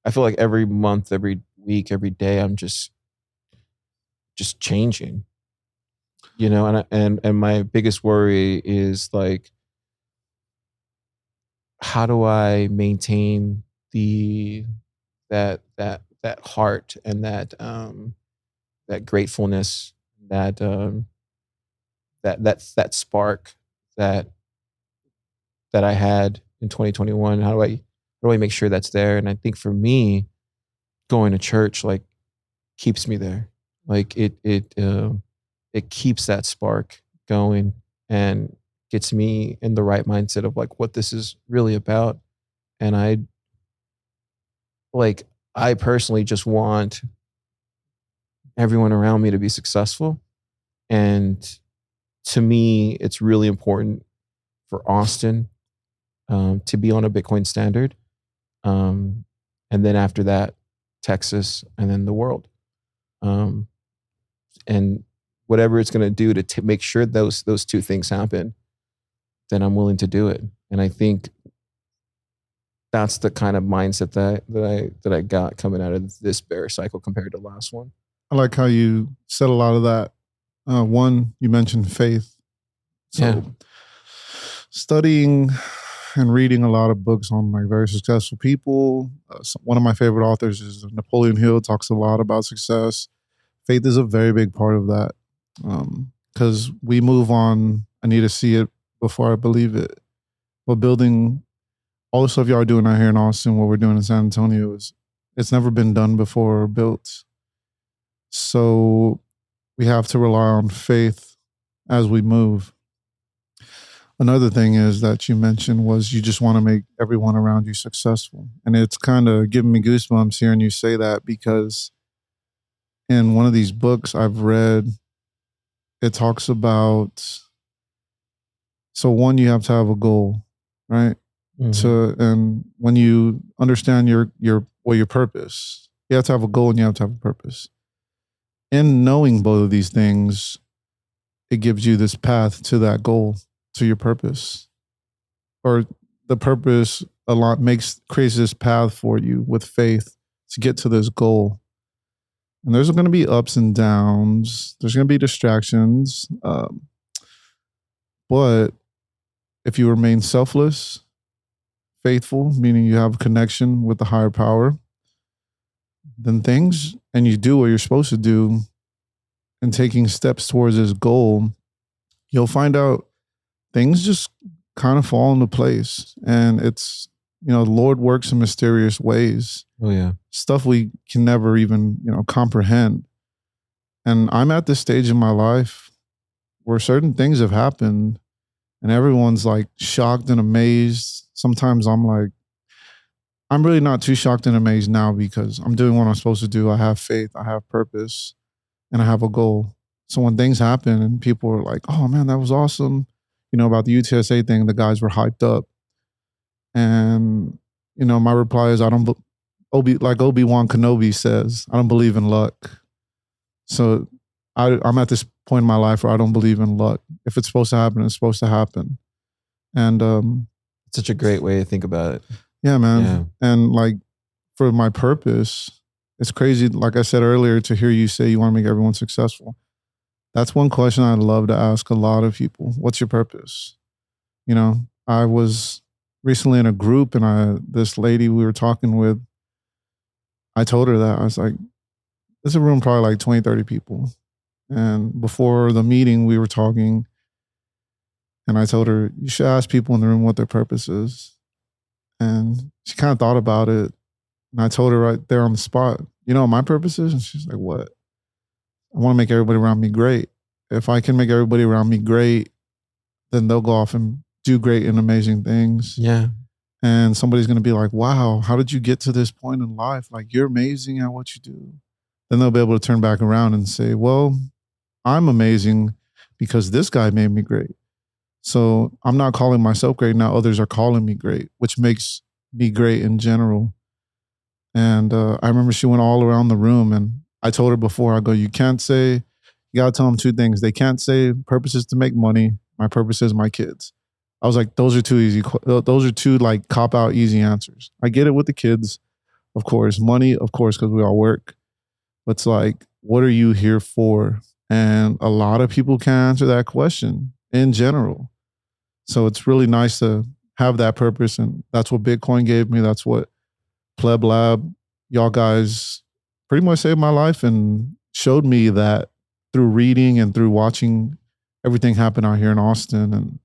I feel like every month, every week, every day, I'm just changing, and my biggest worry is like, how do I maintain that heart and that gratefulness, that spark that I had in 2021. How do I make sure that's there? And I think for me, going to church like keeps me there. Like it keeps that spark going and gets me in the right mindset of like what this is really about. And I personally just want everyone around me to be successful. And to me, it's really important for Austin to be on a Bitcoin standard. And then after that, Texas, and then the world. And whatever it's going to do to make sure those two things happen, then I'm willing to do it. And I think that's the kind of mindset that I got coming out of this bear cycle compared to the last one. I like how you said a lot of that. One, you mentioned faith. So studying and reading a lot of books on like very successful people. One of my favorite authors is Napoleon Hill, talks a lot about success. Faith is a very big part of that. Because we move on, I need to see it before I believe it. But building all the stuff y'all are doing out here in Austin, what we're doing in San Antonio, it's never been done before or built. So we have to rely on faith as we move. Another thing is that you mentioned was you just want to make everyone around you successful. And it's kind of giving me goosebumps hearing you say that, because in one of these books I've read, it talks about, so one, you have to have a goal, right? Mm-hmm. And when you understand your purpose, you have to have a goal and you have to have a purpose. In knowing both of these things, it gives you this path to that goal, to your purpose. Or the purpose a lot creates this path for you with faith to get to this goal. And there's going to be ups and downs. There's going to be distractions. But if you remain selfless, faithful, meaning you have a connection with the higher power, then and you do what you're supposed to do and taking steps towards this goal, you'll find out things just kind of fall into place. And it's, the Lord works in mysterious ways. Oh yeah. Stuff we can never even, comprehend. And I'm at this stage in my life where certain things have happened and everyone's like shocked and amazed. Sometimes I'm like, I'm really not too shocked and amazed now because I'm doing what I'm supposed to do. I have faith, I have purpose, and I have a goal. So when things happen and people are like, oh man, that was awesome. About the UTSA thing, the guys were hyped up. And, my reply is, like Obi-Wan Kenobi says, I don't believe in luck. So I'm at this point in my life where I don't believe in luck. If it's supposed to happen, it's supposed to happen. And such a great way to think about it. Yeah, man. Yeah. And like for my purpose, it's crazy, like I said earlier, to hear you say you want to make everyone successful. That's one question I'd love to ask a lot of people. What's your purpose? I was recently in a group and this lady we were talking with, I told her that. I was like, there's a room probably like 20, 30 people. And before the meeting, we were talking and I told her, you should ask people in the room what their purpose is. And she kind of thought about it. And I told her right there on the spot, what my purpose is? And she's like, what? I want to make everybody around me great. If I can make everybody around me great, then they'll go off and do great and amazing things. Yeah. And somebody's going to be like, wow, how did you get to this point in life? Like, you're amazing at what you do. Then they'll be able to turn back around and say, well, I'm amazing because this guy made me great. So I'm not calling myself great now. Others are calling me great, which makes me great in general. And I remember she went all around the room, and I told her before, I go, you got to tell them two things. They can't say purpose is to make money. My purpose is my kids. I was like, those are too easy. Those are two like cop out easy answers. I get it with the kids, of course. Money, of course, because we all work. But it's like, what are you here for? And a lot of people can't answer that question in general. So it's really nice to have that purpose. And that's what Bitcoin gave me. That's what Pleb Lab, y'all guys pretty much saved my life and showed me that through reading and through watching everything happen out here in Austin. And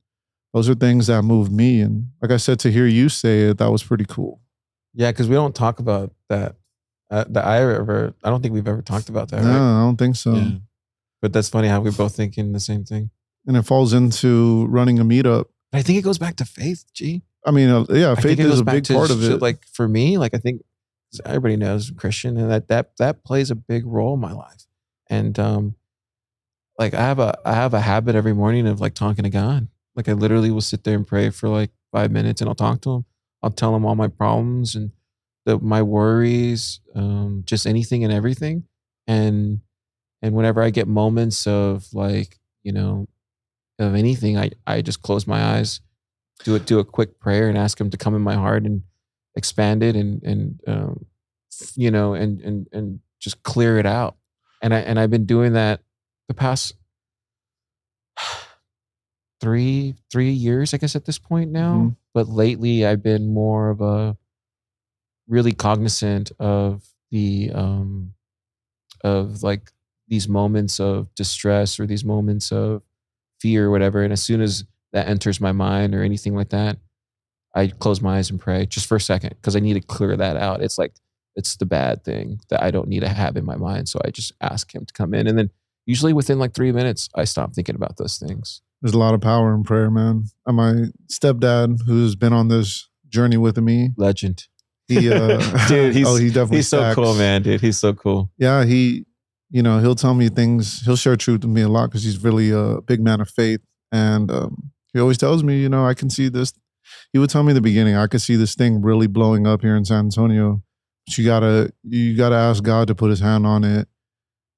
those are things that moved me. And like I said, to hear you say it, that was pretty cool. Yeah, because we don't talk about that. I don't think we've ever talked about that, No, right? I don't think so. Yeah. But that's funny how we're both thinking the same thing. And it falls into running a meetup. But I think it goes back to faith, G. I mean, yeah, I faith think it is goes a back big to part of it. Like for me, like I think everybody knows I'm Christian, and that plays a big role in my life. And like I have a habit every morning of like talking to God. Like I literally will sit there and pray for like 5 minutes, and I'll talk to him. I'll tell him all my problems and my worries, just anything and everything. And whenever I get moments of like, of anything, I just close my eyes, do a quick prayer and ask him to come in my heart and expand it and just clear it out. And I've been doing that the past 3 years, I guess, at this point now. Mm-hmm. But lately I've been more of a really cognizant of the of like these moments of distress or these moments of fear or whatever. And as soon as that enters my mind or anything like that, I close my eyes and pray just for a second because I need to clear that out. It's like, it's the bad thing that I don't need to have in my mind. So I just ask him to come in. And then usually within like 3 minutes, I stop thinking about those things. There's a lot of power in prayer, man. And my stepdad, who's been on this journey with me, Legend. he Dude, he definitely he's so stacks. cool, man, dude. He's so cool. Yeah, he'll tell me things. He'll share truth with me a lot because he's really a big man of faith. And he always tells me, I can see this. He would tell me in the beginning, I could see this thing really blowing up here in San Antonio. But you gotta ask God to put his hand on it.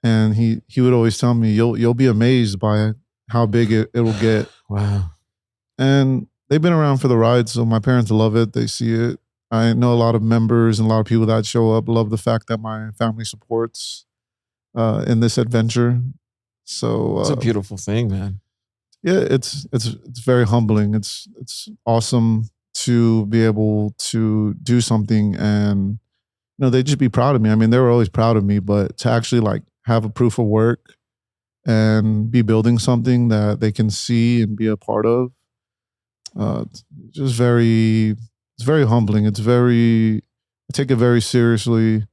And he would always tell me, you'll be amazed by how big it'll get. Wow. And they've been around for the ride, so my parents love it. They see it. I know a lot of members and a lot of people that show up love the fact that my family supports in this adventure. So It's a beautiful thing, man. Yeah, it's very humbling. It's awesome to be able to do something and they just be proud of me. I mean, they were always proud of me, but to actually like have a proof of work and be building something that they can see and be a part of, it's very humbling. I take it very seriously,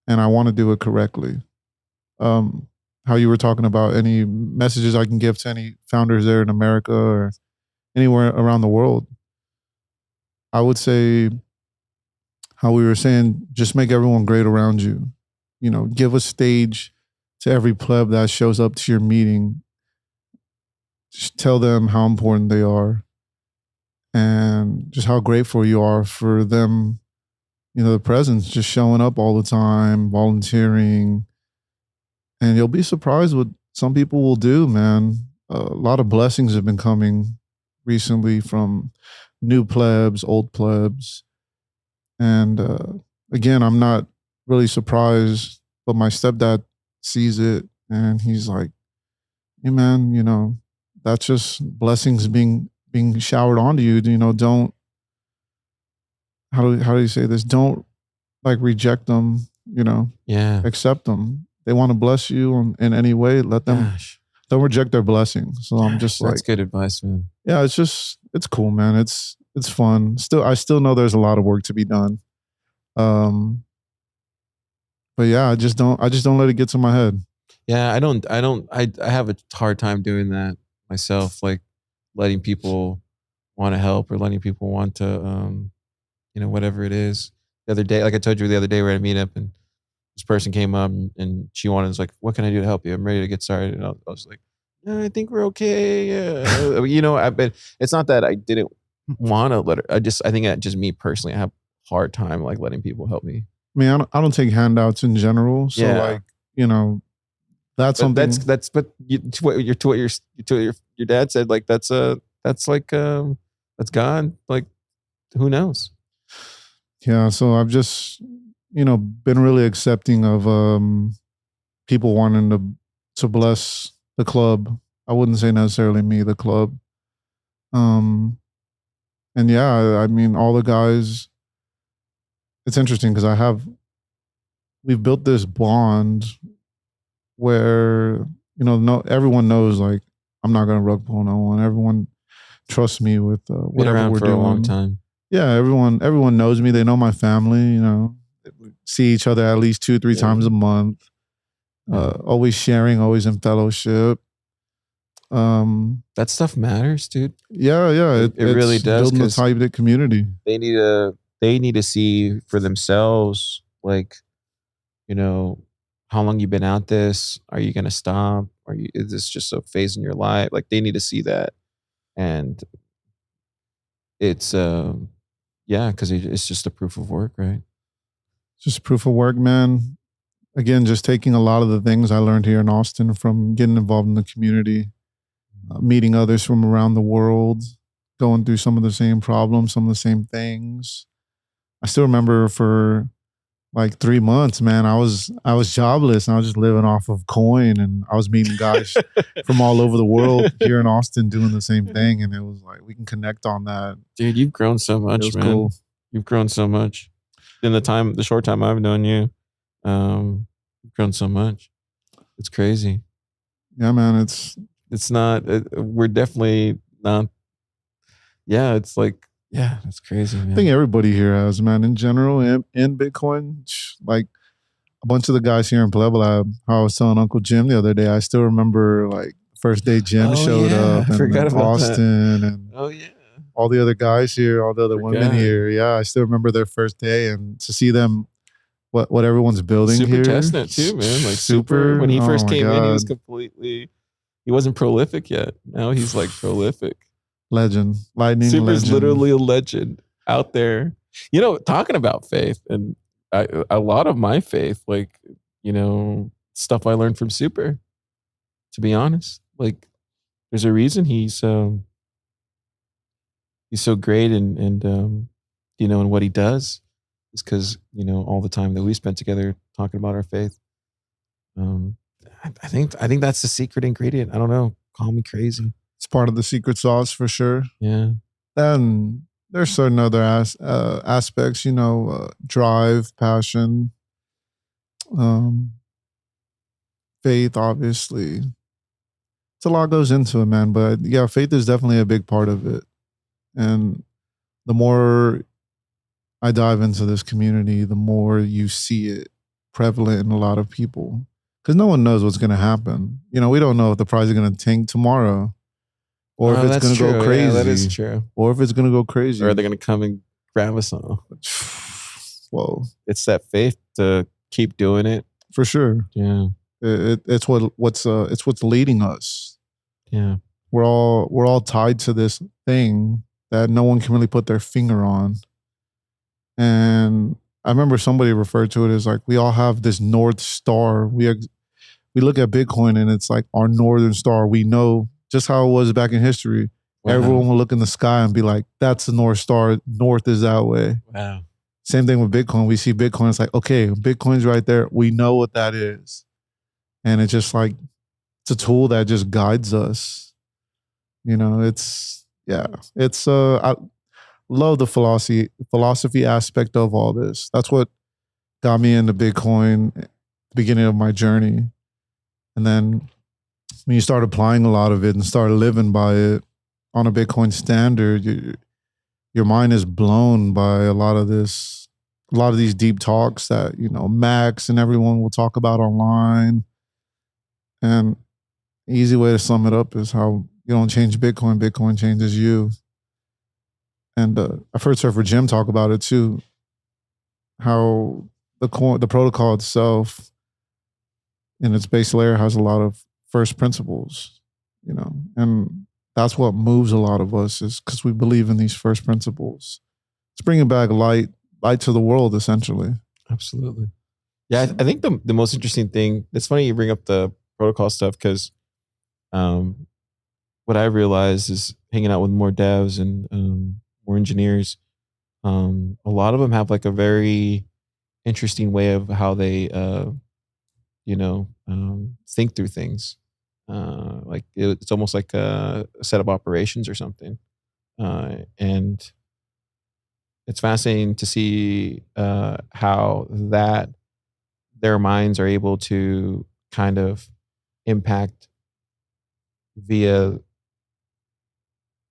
and I want to do it correctly. How you were talking about any messages I can give to any founders there in America or anywhere around the world. I would say how we were saying, just make everyone great around you. Give a stage to every pleb that shows up to your meeting. Just tell them how important they are and just how grateful you are for them, the presence, just showing up all the time, volunteering. And you'll be surprised what some people will do, man. A lot of blessings have been coming recently from new plebs, old plebs. And again, I'm not really surprised, but my stepdad sees it and he's like, hey man, that's just blessings being showered onto you. Don't, how do you say this? Don't like reject them, Yeah. accept them. They want to bless you in any way. Let them, don't reject their blessings. So I'm just like, that's good advice, man. yeah, it's cool, man. It's fun. I still know there's a lot of work to be done. But yeah, I just don't let it get to my head. Yeah, I have a hard time doing that myself, like letting people want to help or letting people want to, whatever it is. The other day, like I told you the other day, we were at a meetup and this person came up and she was like, "What can I do to help you? I'm ready to get started." And I was like, "Yeah, I think we're okay." Yeah. But it's not that I didn't want to let her. I think that just me personally, I have a hard time like letting people help me. I mean, I don't take handouts in general. So like, that's something. But to what your dad said, like that's God. Like, who knows? Yeah. So I've just, been really accepting of people wanting to bless the club. I wouldn't say necessarily me, the club. And yeah, I mean, all the guys. It's interesting because we've built this bond where everyone knows like I'm not gonna rug pull no one. Everyone trusts me with whatever we're for doing. A long time. Yeah, everyone knows me. They know my family. We see each other at least 2-3 times a month. Always sharing, always in fellowship. That stuff matters, dude. Yeah. It really does. Building a tight-knit community. They need to see for themselves, like, how long you've been at this. Are you gonna stop? Is this just a phase in your life? Like, they need to see that, and it's because it's just a proof of work, right? Just proof of work, man. Again, just taking a lot of the things I learned here in Austin from getting involved in the community, meeting others from around the world, going through some of the same problems, some of the same things. I still remember for like 3 months, man, I was jobless and I was just living off of coin, and I was meeting guys from all over the world here in Austin doing the same thing, and it was like we can connect on that. Dude, you've grown so much, man. Cool. You've grown so much in the short time I've known you. You've grown so much. It's crazy. Yeah, man. It's not. We're definitely not. Yeah, it's like. Yeah, that's crazy, man. I think everybody here has, man, in general, in Bitcoin. Like a bunch of the guys here in Alamo Labs, how I was telling Uncle Jim the other day, I still remember like first day Jim showed up and Austin and all the other guys here, all the other women here. Yeah, I still remember their first day, and to see them, what everyone's building here. Super testnet too, man. Like super. When he first came in, he was he wasn't prolific yet. Now he's like prolific. Legend. Lightning Super's legend. Literally a legend out there. Talking about faith, and a lot of my faith, like, stuff I learned from Super, to be honest. Like, there's a reason he's so great and in what he does is because, all the time that we spent together talking about our faith. I think that's the secret ingredient. I don't know. Call me crazy. It's part of the secret sauce for sure. Yeah. Then there's certain other aspects, drive, passion, faith, obviously. It's a lot goes into it, man. But yeah, faith is definitely a big part of it. And the more I dive into this community, the more you see it prevalent in a lot of people. Because no one knows what's going to happen. We don't know if the price is going to tank tomorrow. Or if it's going to go crazy. Yeah, that is true. Or if it's going to go crazy. Or are they going to come and grab us all? Whoa. It's that faith to keep doing it. For sure. Yeah. It's what's leading us. Yeah. We're all tied to this thing that no one can really put their finger on. And I remember somebody referred to it as like we all have this North Star. We look at Bitcoin and it's like our Northern Star. We know just how it was back in history. Wow. Everyone will look in the sky and be like, that's the North Star. North is that way. Wow. Same thing with Bitcoin. We see Bitcoin. It's like, okay, Bitcoin's right there. We know what that is. And it's just like, it's a tool that just guides us. I love the philosophy aspect of all this. That's what got me into Bitcoin at the beginning of my journey. And then when you start applying a lot of it and start living by it on a Bitcoin standard, your mind is blown by a lot of these deep talks that, Max and everyone will talk about online. And the easy way to sum it up is how you don't change Bitcoin, Bitcoin changes you. And I've heard Surfer Jim talk about it too, how the protocol itself in its base layer has a lot of first principles, you know, and that's what moves a lot of us, is because we believe in these first principles. It's bringing back light to the world, essentially. Absolutely. Yeah, I think the most interesting thing, it's funny you bring up the protocol stuff, because what I realized is hanging out with more devs and more engineers, a lot of them have like a very interesting way of how they, think through things. Like it's almost like a set of operations or something. And it's fascinating to see how that their minds are able to kind of impact via,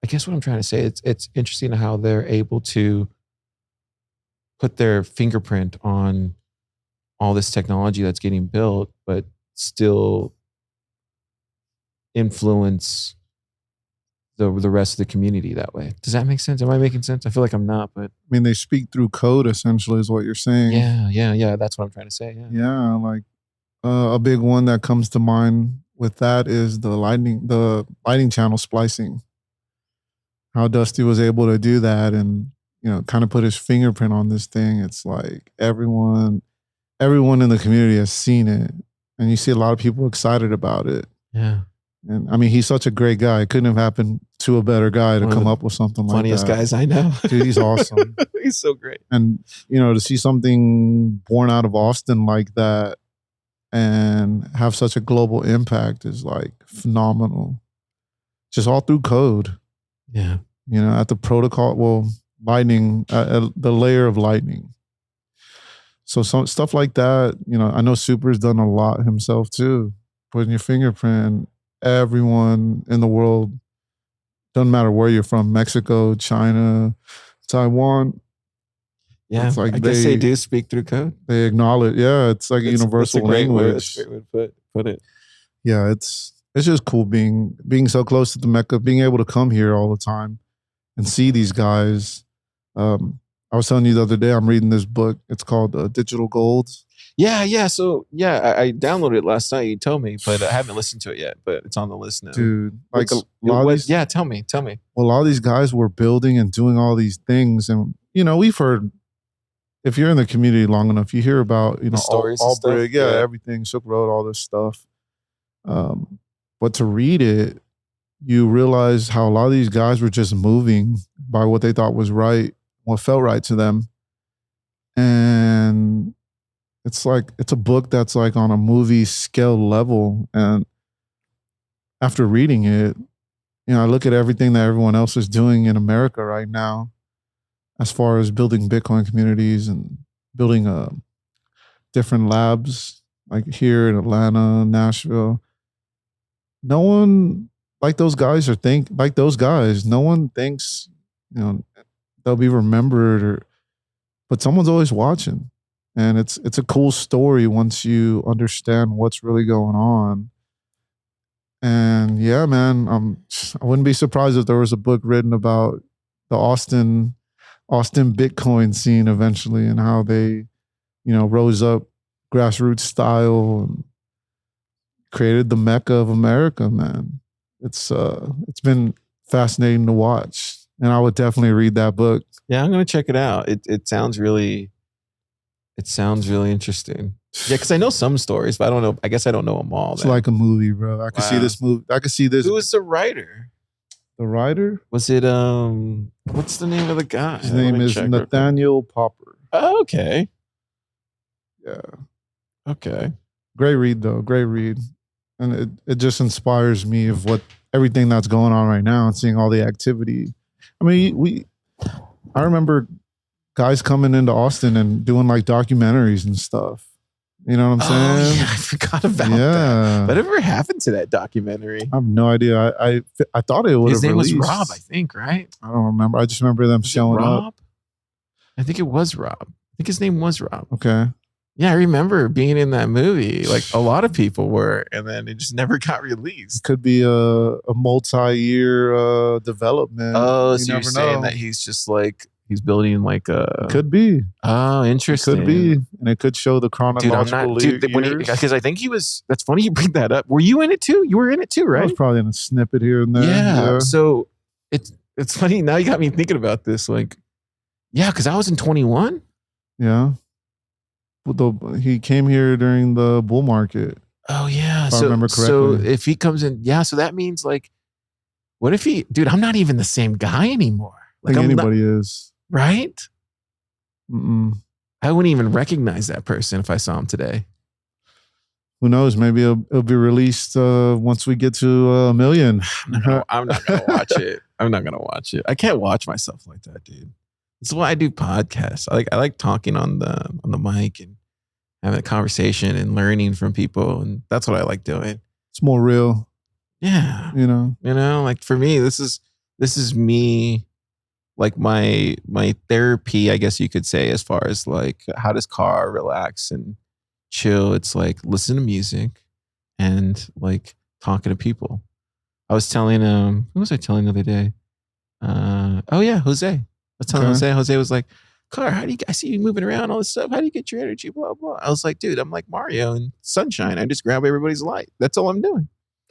I guess what I'm trying to say, it's interesting how they're able to put their fingerprint on all this technology that's getting built, but still influence the rest of the community that way. Does that make sense? Am I making sense? I feel like I'm not, but I mean, they speak through code, essentially, is what you're saying. Yeah. That's what I'm trying to say. Yeah, like a big one that comes to mind with that is the lighting channel splicing. How Dusty was able to do that and, you know, kind of put his fingerprint on this thing. It's like everyone in the community has seen it, and you see a lot of people excited about it. Yeah. And I mean, he's such a great guy. It couldn't have happened to a better guy to come up with something like that. Funniest guys I know. Dude, he's awesome. He's so great. And, you know, to see something born out of Austin like that and have such a global impact is like phenomenal. Just all through code. Yeah. You know, at the protocol, well, lightning, the layer of lightning. So some stuff like that, you know, I know Super's done a lot himself too. Putting your fingerprint, everyone in the world, doesn't matter where you're from, Mexico, China, Taiwan. Yeah, it's like I guess they do speak through code. They acknowledge, yeah, it's like a universal language. That's a great way to put it. Yeah, it's just cool being so close to the Mecca, being able to come here all the time and see these guys. I was telling you the other day, I'm reading this book. It's called Digital Gold. Yeah. So I downloaded it last night. You told me, but I haven't listened to it yet. But it's on the list now. Dude, like a lot of these, yeah. Tell me. Well, a lot of these guys were building and doing all these things, and you know, we've heard. If you're in the community long enough, you hear about the stories, all Brig, everything, Silk Road, all this stuff. But to read it, you realize how a lot of these guys were just moving by what they thought was right, what felt right to them. And it's a book that's like on a movie scale level. And after reading it, you know, I look at everything that everyone else is doing in America right now, as far as building Bitcoin communities and building different labs, like here in Atlanta, Nashville. No one like those guys no one thinks, you know, they'll be remembered, but someone's always watching. And it's a cool story once you understand what's really going on. And yeah, man, I wouldn't be surprised if there was a book written about the Austin Bitcoin scene eventually, and how they, you know, rose up grassroots style and created the Mecca of America, man. It's been fascinating to watch. And I would definitely read that book. Yeah, I'm gonna check it out. It sounds really interesting. Yeah, because I know some stories, but I don't know. I guess I don't know them all. It's like a movie, bro. I could see this movie. I could see this. Who was the writer? The writer? Was it what's the name of the guy? His name is Nathaniel Popper. Oh, okay. Yeah. Okay. Great read though. Great read. And it just inspires me of everything that's going on right now and seeing all the activity. I mean, I remember guys coming into Austin and doing like documentaries and stuff. You know what I'm saying? Yeah, I forgot about that. Whatever happened to that documentary? I have no idea. I thought it would have released. His name was Rob, I think, right? I don't remember. I just remember them showing up. I think it was Rob. I think his name was Rob. Okay. Yeah, I remember being in that movie. Like a lot of people were, and then it just never got released. Could be a multi-year development. Oh, You so you're never saying know. that he's just like he's building like a Could be. Oh, interesting. Could be, and it could show the Dude, chronological I'm not dude when years. because I think he was. That's funny you bring that up. Were you in it too? You were in it too, I right? was probably in a snippet here and there. Yeah. So it's funny now. You got me thinking about this. Like, yeah, because I was in 21. Yeah. He came here during the bull market. Oh yeah. If I So remember so correctly. if he comes in, yeah. So that means like, what if he, dude? I'm not even the same guy anymore. I Like think I'm not, anybody is. right? Mm-mm. I wouldn't even recognize that person if I saw him today. Who knows? Maybe it'll be released once we get to 1 million. I'm not gonna watch it. I'm not gonna watch it. I can't watch myself like that, dude. This is why I do podcasts. I like talking on the mic and having a conversation and learning from people, and that's what I like doing. It's more real. Yeah, You know. like for me, this is me, like my therapy, I guess you could say, as far as like how does Carr relax and chill. It's like listen to music and like talking to people. I was telling who was I telling the other day? Oh yeah, Jose. I was telling Okay. Jose was like, Carr, how do you, I see you moving around all this stuff. How do you get your energy? Blah, blah. I was like, dude, I'm like Mario in Sunshine. I just grab everybody's light. That's all I'm doing.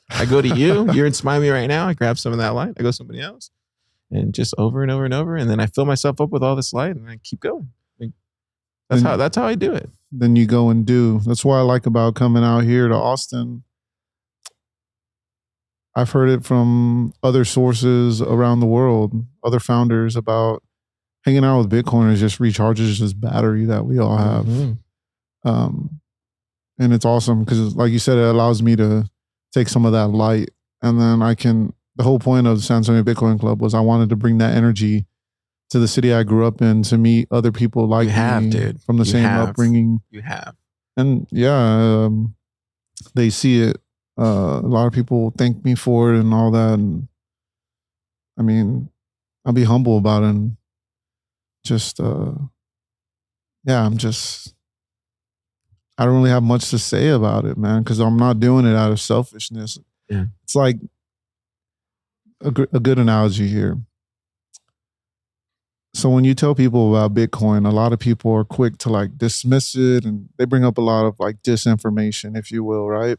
I go to you. You're inspiring me right now. I grab some of that light. I go to somebody else. And just over and over and over. And then I fill myself up with all this light and I keep going. Like, that's how I do it. Then you go and do. That's what I like about coming out here to Austin. I've heard it from other sources around the world, other founders, about hanging out with Bitcoiners just recharges this battery that we all have. Mm-hmm. And it's awesome because, like you said, it allows me to take some of that light. And then the whole point of the San Antonio Bitcoin Club was I wanted to bring that energy to the city I grew up in to meet other people like me dude. from the You same have. upbringing. You have. And yeah, they see it. A lot of people thank me for it and all that. And I mean, I'll be humble about it. And just, yeah, I don't really have much to say about it, man, because I'm not doing it out of selfishness. Yeah. It's like a good analogy here. So when you tell people about Bitcoin, a lot of people are quick to like dismiss it and they bring up a lot of like disinformation, if you will, right?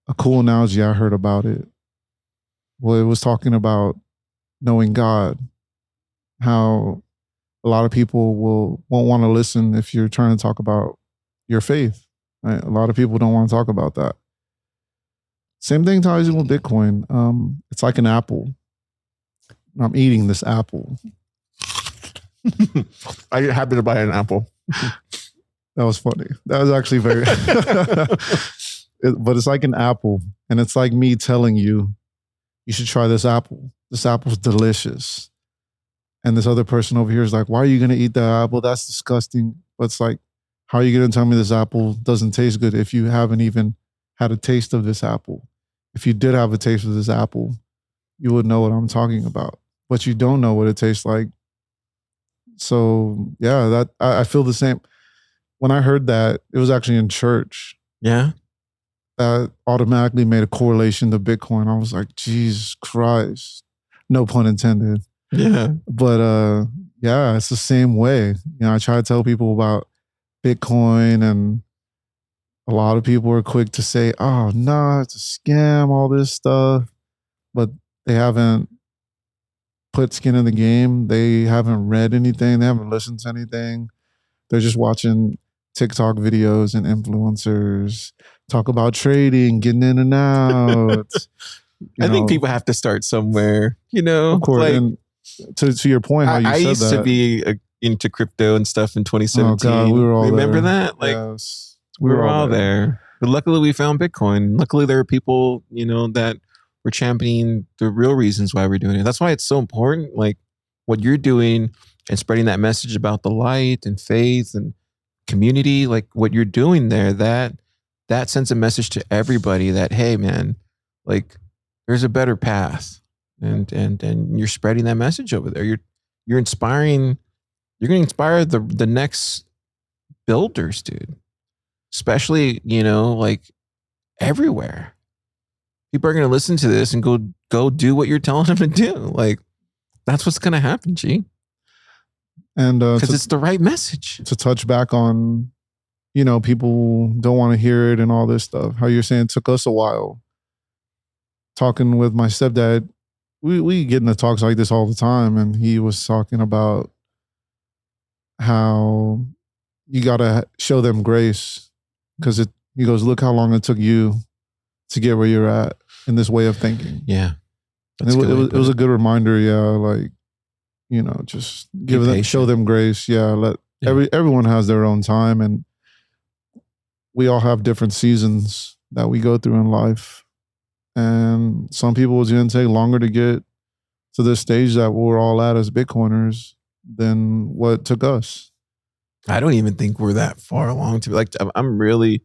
A cool analogy I heard about it, well, it was talking about knowing God, how a lot of people won't want to listen if you're trying to talk about your faith, right? A lot of people don't want to talk about that. Same thing ties in with Bitcoin. It's like an apple. I'm eating this apple. I happen to buy an apple. That was funny. That was actually very, but it's like an apple. And it's like me telling you, you should try this apple. This apple's delicious. And this other person over here is like, why are you going to eat that apple? That's disgusting. But it's like, how are you going to tell me this apple doesn't taste good if you haven't even had a taste of this apple? If you did have a taste of this apple, you would know what I'm talking about. But you don't know what it tastes like. So yeah, that I feel the same. When I heard that, it was actually in church. Yeah. That automatically made a correlation to Bitcoin. I was like, Jesus Christ. No pun intended. Yeah. But yeah, it's the same way. You know, I try to tell people about Bitcoin and a lot of people are quick to say, oh no, it's a scam, all this stuff. But they haven't put skin in the game. They haven't read anything. They haven't listened to anything. They're just watching TikTok videos and influencers talk about trading, getting in and out. I think people have to start somewhere, you know. Of course. Like, and to your point, how you I said used that. to be into crypto and stuff in 2017. Oh God, we were all Remember there. that? Like, yes, we were all there. But luckily we found Bitcoin. Luckily there are people, you know, that were championing the real reasons why we're doing it. That's why it's so important, like what you're doing and spreading that message about the light and faith and community, like what you're doing there, that sends a message to everybody that, hey man, like there's a better path. And you're spreading that message over there. You're inspiring, you're going to inspire the next builders, dude. Especially, like everywhere. People are going to listen to this and go do what you're telling them to do. Like, that's what's going to happen, G. And because it's the right message. To touch back on, people don't want to hear it and all this stuff. How you're saying it took us a while. Talking with my stepdad, we get into talks like this all the time, and he was talking about how you got to show them grace because he goes, look how long it took you to get where you're at in this way of thinking. Yeah. It was a good reminder. Yeah. Like, just show them grace. Yeah. Everyone has their own time, and we all have different seasons that we go through in life. And some people it's going to take longer to get to this stage that we're all at as Bitcoiners than what took us. I don't even think we're that far along to like, I'm really,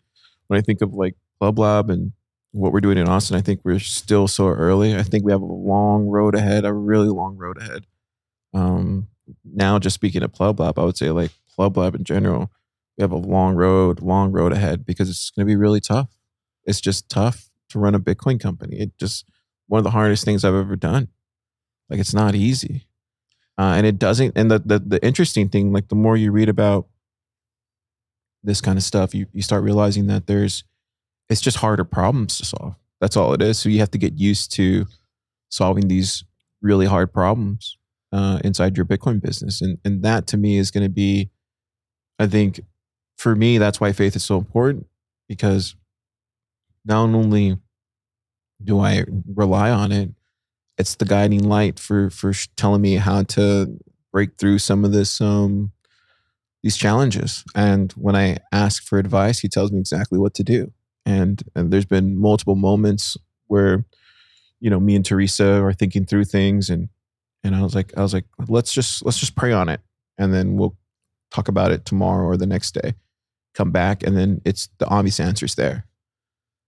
when I think of like Club Lab and what we're doing in Austin, I think we're still so early. I think we have a long road ahead, a really long road ahead. Now just speaking of Club Lab, I would say like Club Lab in general, we have a long road ahead because it's going to be really tough. It's just tough to run a Bitcoin company. It just, one of the hardest things I've ever done. Like, it's not easy. And it doesn't, and the interesting thing, like the more you read about this kind of stuff, you start realizing that it's just harder problems to solve. That's all it is. So you have to get used to solving these really hard problems inside your Bitcoin business. And that to me is going to be, I think for me, that's why faith is so important, because not only do I rely on it, it's the guiding light for telling me how to break through some of these challenges. And when I ask for advice, he tells me exactly what to do. And there's been multiple moments where, me and Teresa are thinking through things, and I was like, let's just pray on it, and then we'll talk about it tomorrow or the next day. Come back, and then it's the obvious answers there.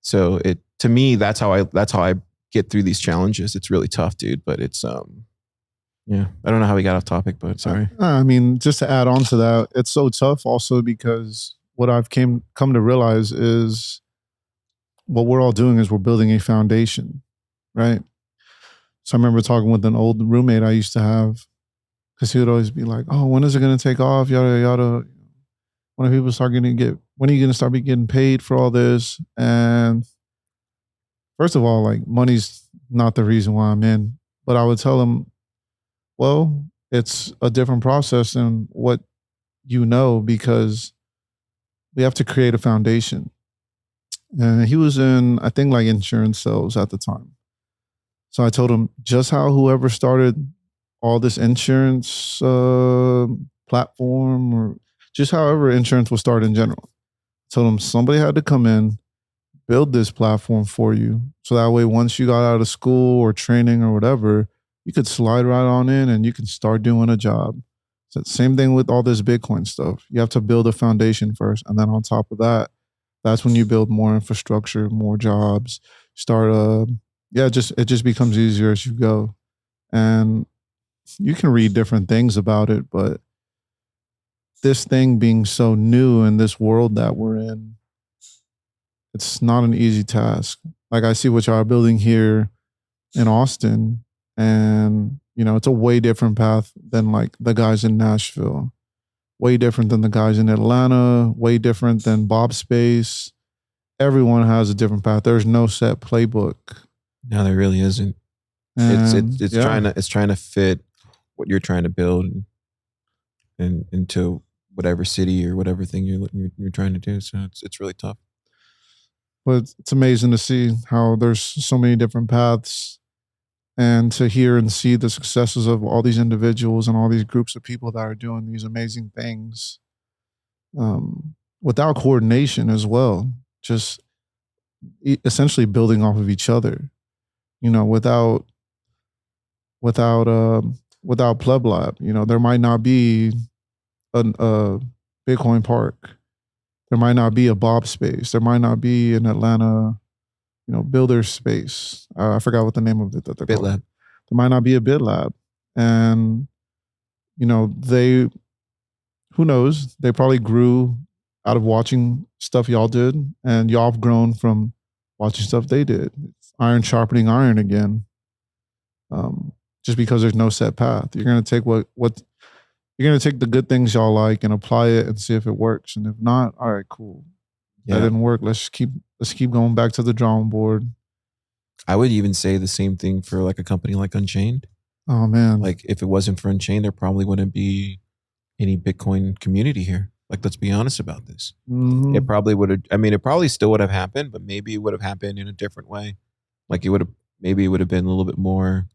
So to me, that's how I get through these challenges. It's really tough, dude, but it's yeah. I don't know how we got off topic, but sorry. I mean, just to add on to that, it's so tough also because what I've come to realize is what we're all doing is we're building a foundation, right? So I remember talking with an old roommate I used to have, because he would always be like, "Oh, when is it going to take off? Yada yada. When are people when are you going to start getting paid for all this?" And first of all, like, money's not the reason why I'm in, but I would tell him, well, it's a different process than what because we have to create a foundation. And he was in, I think, like insurance sales at the time. So I told him, just how whoever started all this insurance platform, or just however insurance was started in general, told him somebody had to come in, build this platform for you. So that way, once you got out of school or training or whatever, you could slide right on in and you can start doing a job. So same thing with all this Bitcoin stuff. You have to build a foundation first. And then on top of that, that's when you build more infrastructure, more jobs, start, it just becomes easier as you go. And you can read different things about it, but this thing being so new in this world that we're in, it's not an easy task. Like, I see what y'all are building here in Austin, and it's a way different path than like the guys in Nashville, way different than the guys in Atlanta, way different than Bob Space. Everyone has a different path. There's no set playbook. No, there really isn't. It's trying to fit what you're trying to build and into whatever city or whatever thing you're trying to do. So it's really tough. But it's amazing to see how there's so many different paths, and to hear and see the successes of all these individuals and all these groups of people that are doing these amazing things without coordination as well, just essentially building off of each other, without Pleb Lab. There might not be a Bitcoin Park. There might not be a Bob Space. There might not be an Atlanta, builder space. I forgot what the name of it that they're called. BitLab. There might not be a BitLab. And, who knows? They probably grew out of watching stuff y'all did, and y'all have grown from watching stuff they did. It's iron sharpening iron again. Just because there's no set path, you're gonna take what you're gonna take the good things y'all like and apply it and see if it works. And if not, all right, cool. Yeah. That didn't work. Let's keep going back to the drawing board. I would even say the same thing for like a company like Unchained. Oh man. Like if it wasn't for Unchained, there probably wouldn't be any Bitcoin community here. Like, let's be honest about this. Mhm. It probably would have, I mean, it probably still would have happened, but maybe it would have happened in a different way. Like it would have, maybe it would have been a little bit more,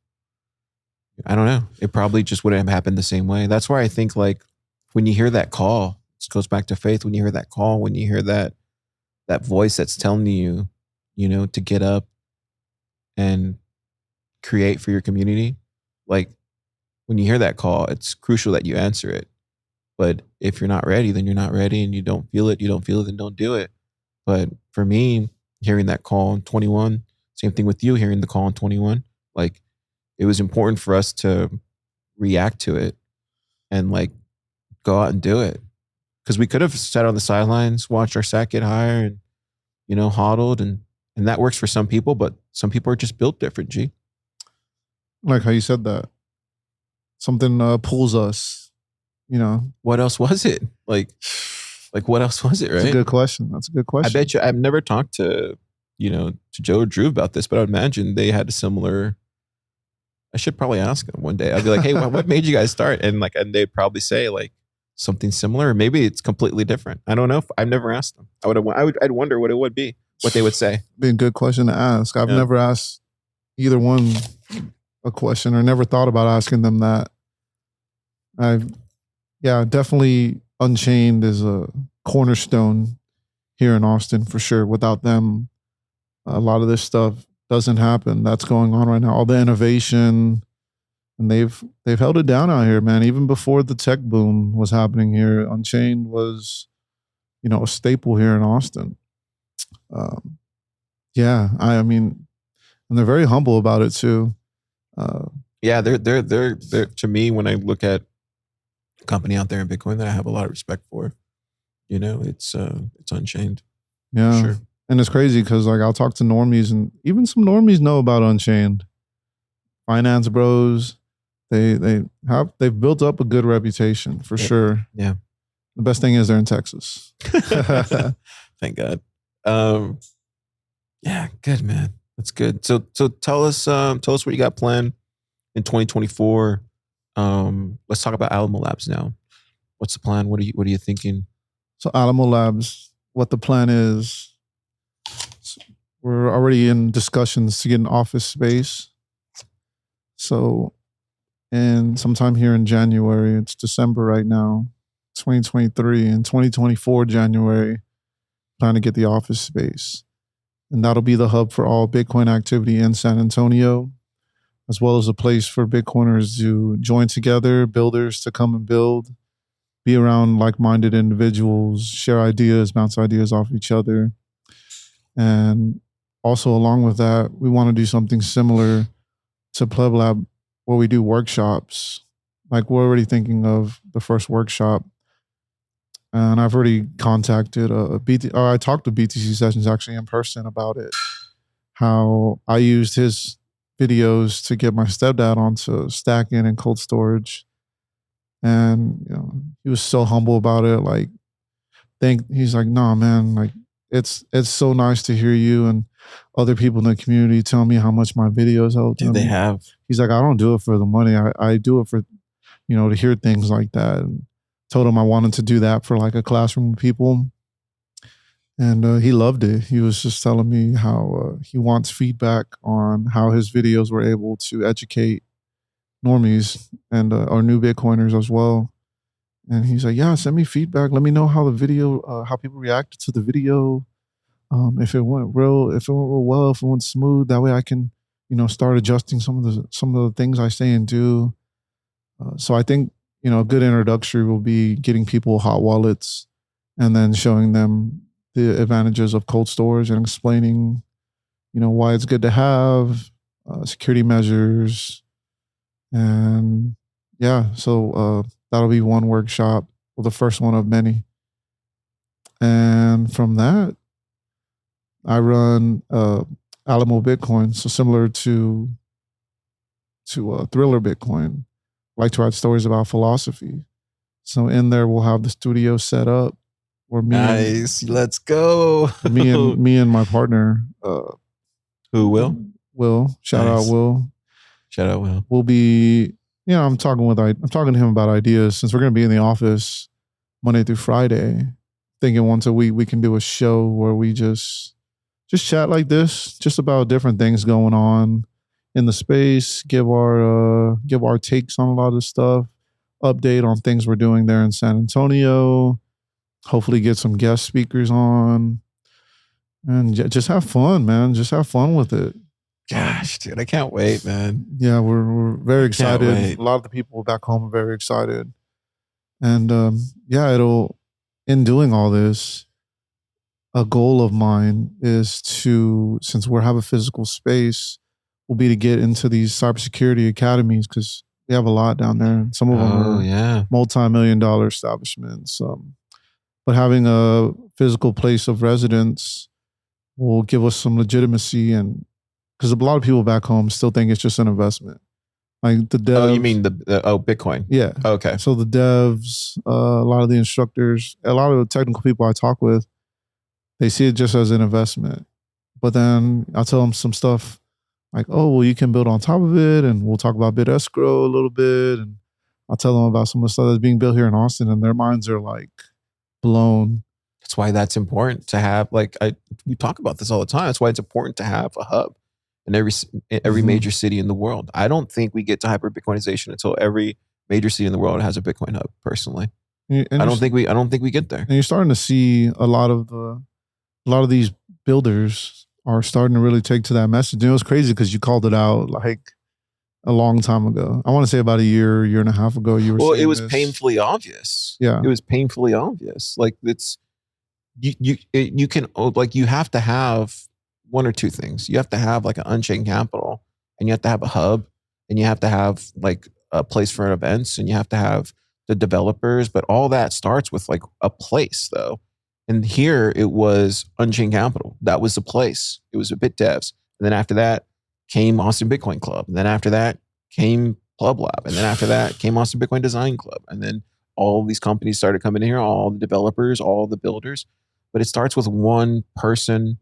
I don't know. It probably just wouldn't have happened the same way. That's why I think like when you hear that call, this goes back to faith. When you hear that call, when you hear that voice that's telling you, you know, to get up and create for your community. Like when you hear that call, it's crucial that you answer it. But if you're not ready, then you're not ready, and you don't feel it, then don't do it. But for me, hearing that call in 21, same thing with you, hearing the call in 21, like it was important for us to react to it and like go out and do it. Because we could have sat on the sidelines, watched our SAC get higher and, you know, hodled, and that works for some people, but some people are just built different, G. Like how you said that. Something pulls us, you know. What else was it? Like what else was it, right? That's a good question. I bet you, I've never talked to, you know, to Joe or Drew about this, but I would imagine they had a similar, I should probably ask them one day. I'd be like, hey, what made you guys start? And they'd probably say like something similar, or maybe it's completely different. I don't know. I've never asked them. I'd wonder what it would be, what they would say. Be a good question to ask. I've never asked either one a question, or never thought about asking them that. Definitely Unchained is a cornerstone here in Austin for sure. Without them, a lot of this stuff doesn't happen. That's going on right now. All the innovation, and they've held it down out here, man. Even before the tech boom was happening here, Unchained was, you know, a staple here in Austin. I mean, and they're very humble about it too. They're to me, when I look at a company out there in Bitcoin that I have a lot of respect for, you know, it's Unchained. Yeah. Sure. And it's crazy because like I'll talk to normies, and even some normies know about Unchained. Finance bros, they've built up a good reputation for sure. Yeah. The best thing is they're in Texas. Thank God. Yeah, good, man. That's good. So tell us what you got planned in 2024. Let's talk about Alamo Labs now. What's the plan? What are you thinking? So Alamo Labs, what the plan is, we're already in discussions to get an office space. So, and sometime here in January, it's December right now, 2023, and 2024 January, plan to get the office space. And that'll be the hub for all Bitcoin activity in San Antonio, as well as a place for Bitcoiners to join together, builders to come and build, be around like-minded individuals, share ideas, bounce ideas off each other. And also along with that, we want to do something similar to Pleb Lab, where we do workshops. Like we're already thinking of the first workshop. And I've already contacted I talked to BTC Sessions actually in person about it. How I used his videos to get my stepdad onto stacking and cold storage. And you know, he was so humble about it. Like, he's like, nah, man, like it's so nice to hear you and other people in the community tell me how much my videos helped. They have. He's like, I don't do it for the money. I do it for, you know, to hear things like that. And told him I wanted to do that for like a classroom of people. And he loved it. He was just telling me how he wants feedback on how his videos were able to educate normies and our new Bitcoiners as well. And he's like, yeah, send me feedback. Let me know how the video, how people reacted to the video. If it went real well, if it went smooth, that way I can, you know, start adjusting some of the things I say and do. So I think, you know, a good introductory will be getting people hot wallets and then showing them the advantages of cold storage and explaining, you know, why it's good to have, security measures. And yeah, so that'll be one workshop, well, the first one of many. And from that, I run Alamo Bitcoin, so similar to Thriller Bitcoin. I like to write stories about philosophy. So in there, we'll have the studio set up where Nice. Let's go. me and my partner, Who will? Will. Shout out Nice. Will. Shout out Will. We'll be, I'm talking to him about ideas since we're going to be in the office Monday through Friday. Thinking once a week we can do a show where we just chat like this, just about different things going on in the space, give our takes on a lot of stuff, update on things we're doing there in San Antonio, hopefully get some guest speakers on, and just have fun, man. Just have fun with it. Gosh, dude, I can't wait, man. Yeah, we're very excited. wait. A lot of the people back home are very excited. And in doing all this, a goal of mine is to, since we have a physical space, will be to get into these cybersecurity academies because we have a lot down there. Some of them are multi-million-dollar establishments. But having a physical place of residence will give us some legitimacy, and because a lot of people back home still think it's just an investment. Like the devs. Oh, you mean the Bitcoin? Yeah. Okay. So the devs, a lot of the instructors, a lot of the technical people I talk with, they see it just as an investment. But then I'll tell them some stuff like, oh, well, you can build on top of it, and we'll talk about bit escrow a little bit, and I'll tell them about some of the stuff that's being built here in Austin, and their minds are like blown. That's why that's important to have. We talk about this all the time. That's why it's important to have a hub in every major city in the world. I don't think we get to hyper Bitcoinization until every major city in the world has a Bitcoin hub. Personally, I don't think we get there. And you're starting to see a lot of these builders are starting to really take to that message. It was crazy because you called it out like a long time ago. I want to say about a year and a half ago. You were well, saying it was this. painfully obvious. Yeah, it was painfully obvious. Like it's you can like you have to have one or two things. You have to have like an unchained capital, and you have to have a hub, and you have to have like a place for events, and you have to have the developers. But all that starts with like a place, though. And here it was Unchained Capital. That was the place. It was a Bit Devs. And then after that came Austin Bitcoin Club. And then after that came Club Lab. And then after that came Austin Bitcoin Design Club. And then all these companies started coming in here, all the developers, all the builders. But it starts with one person,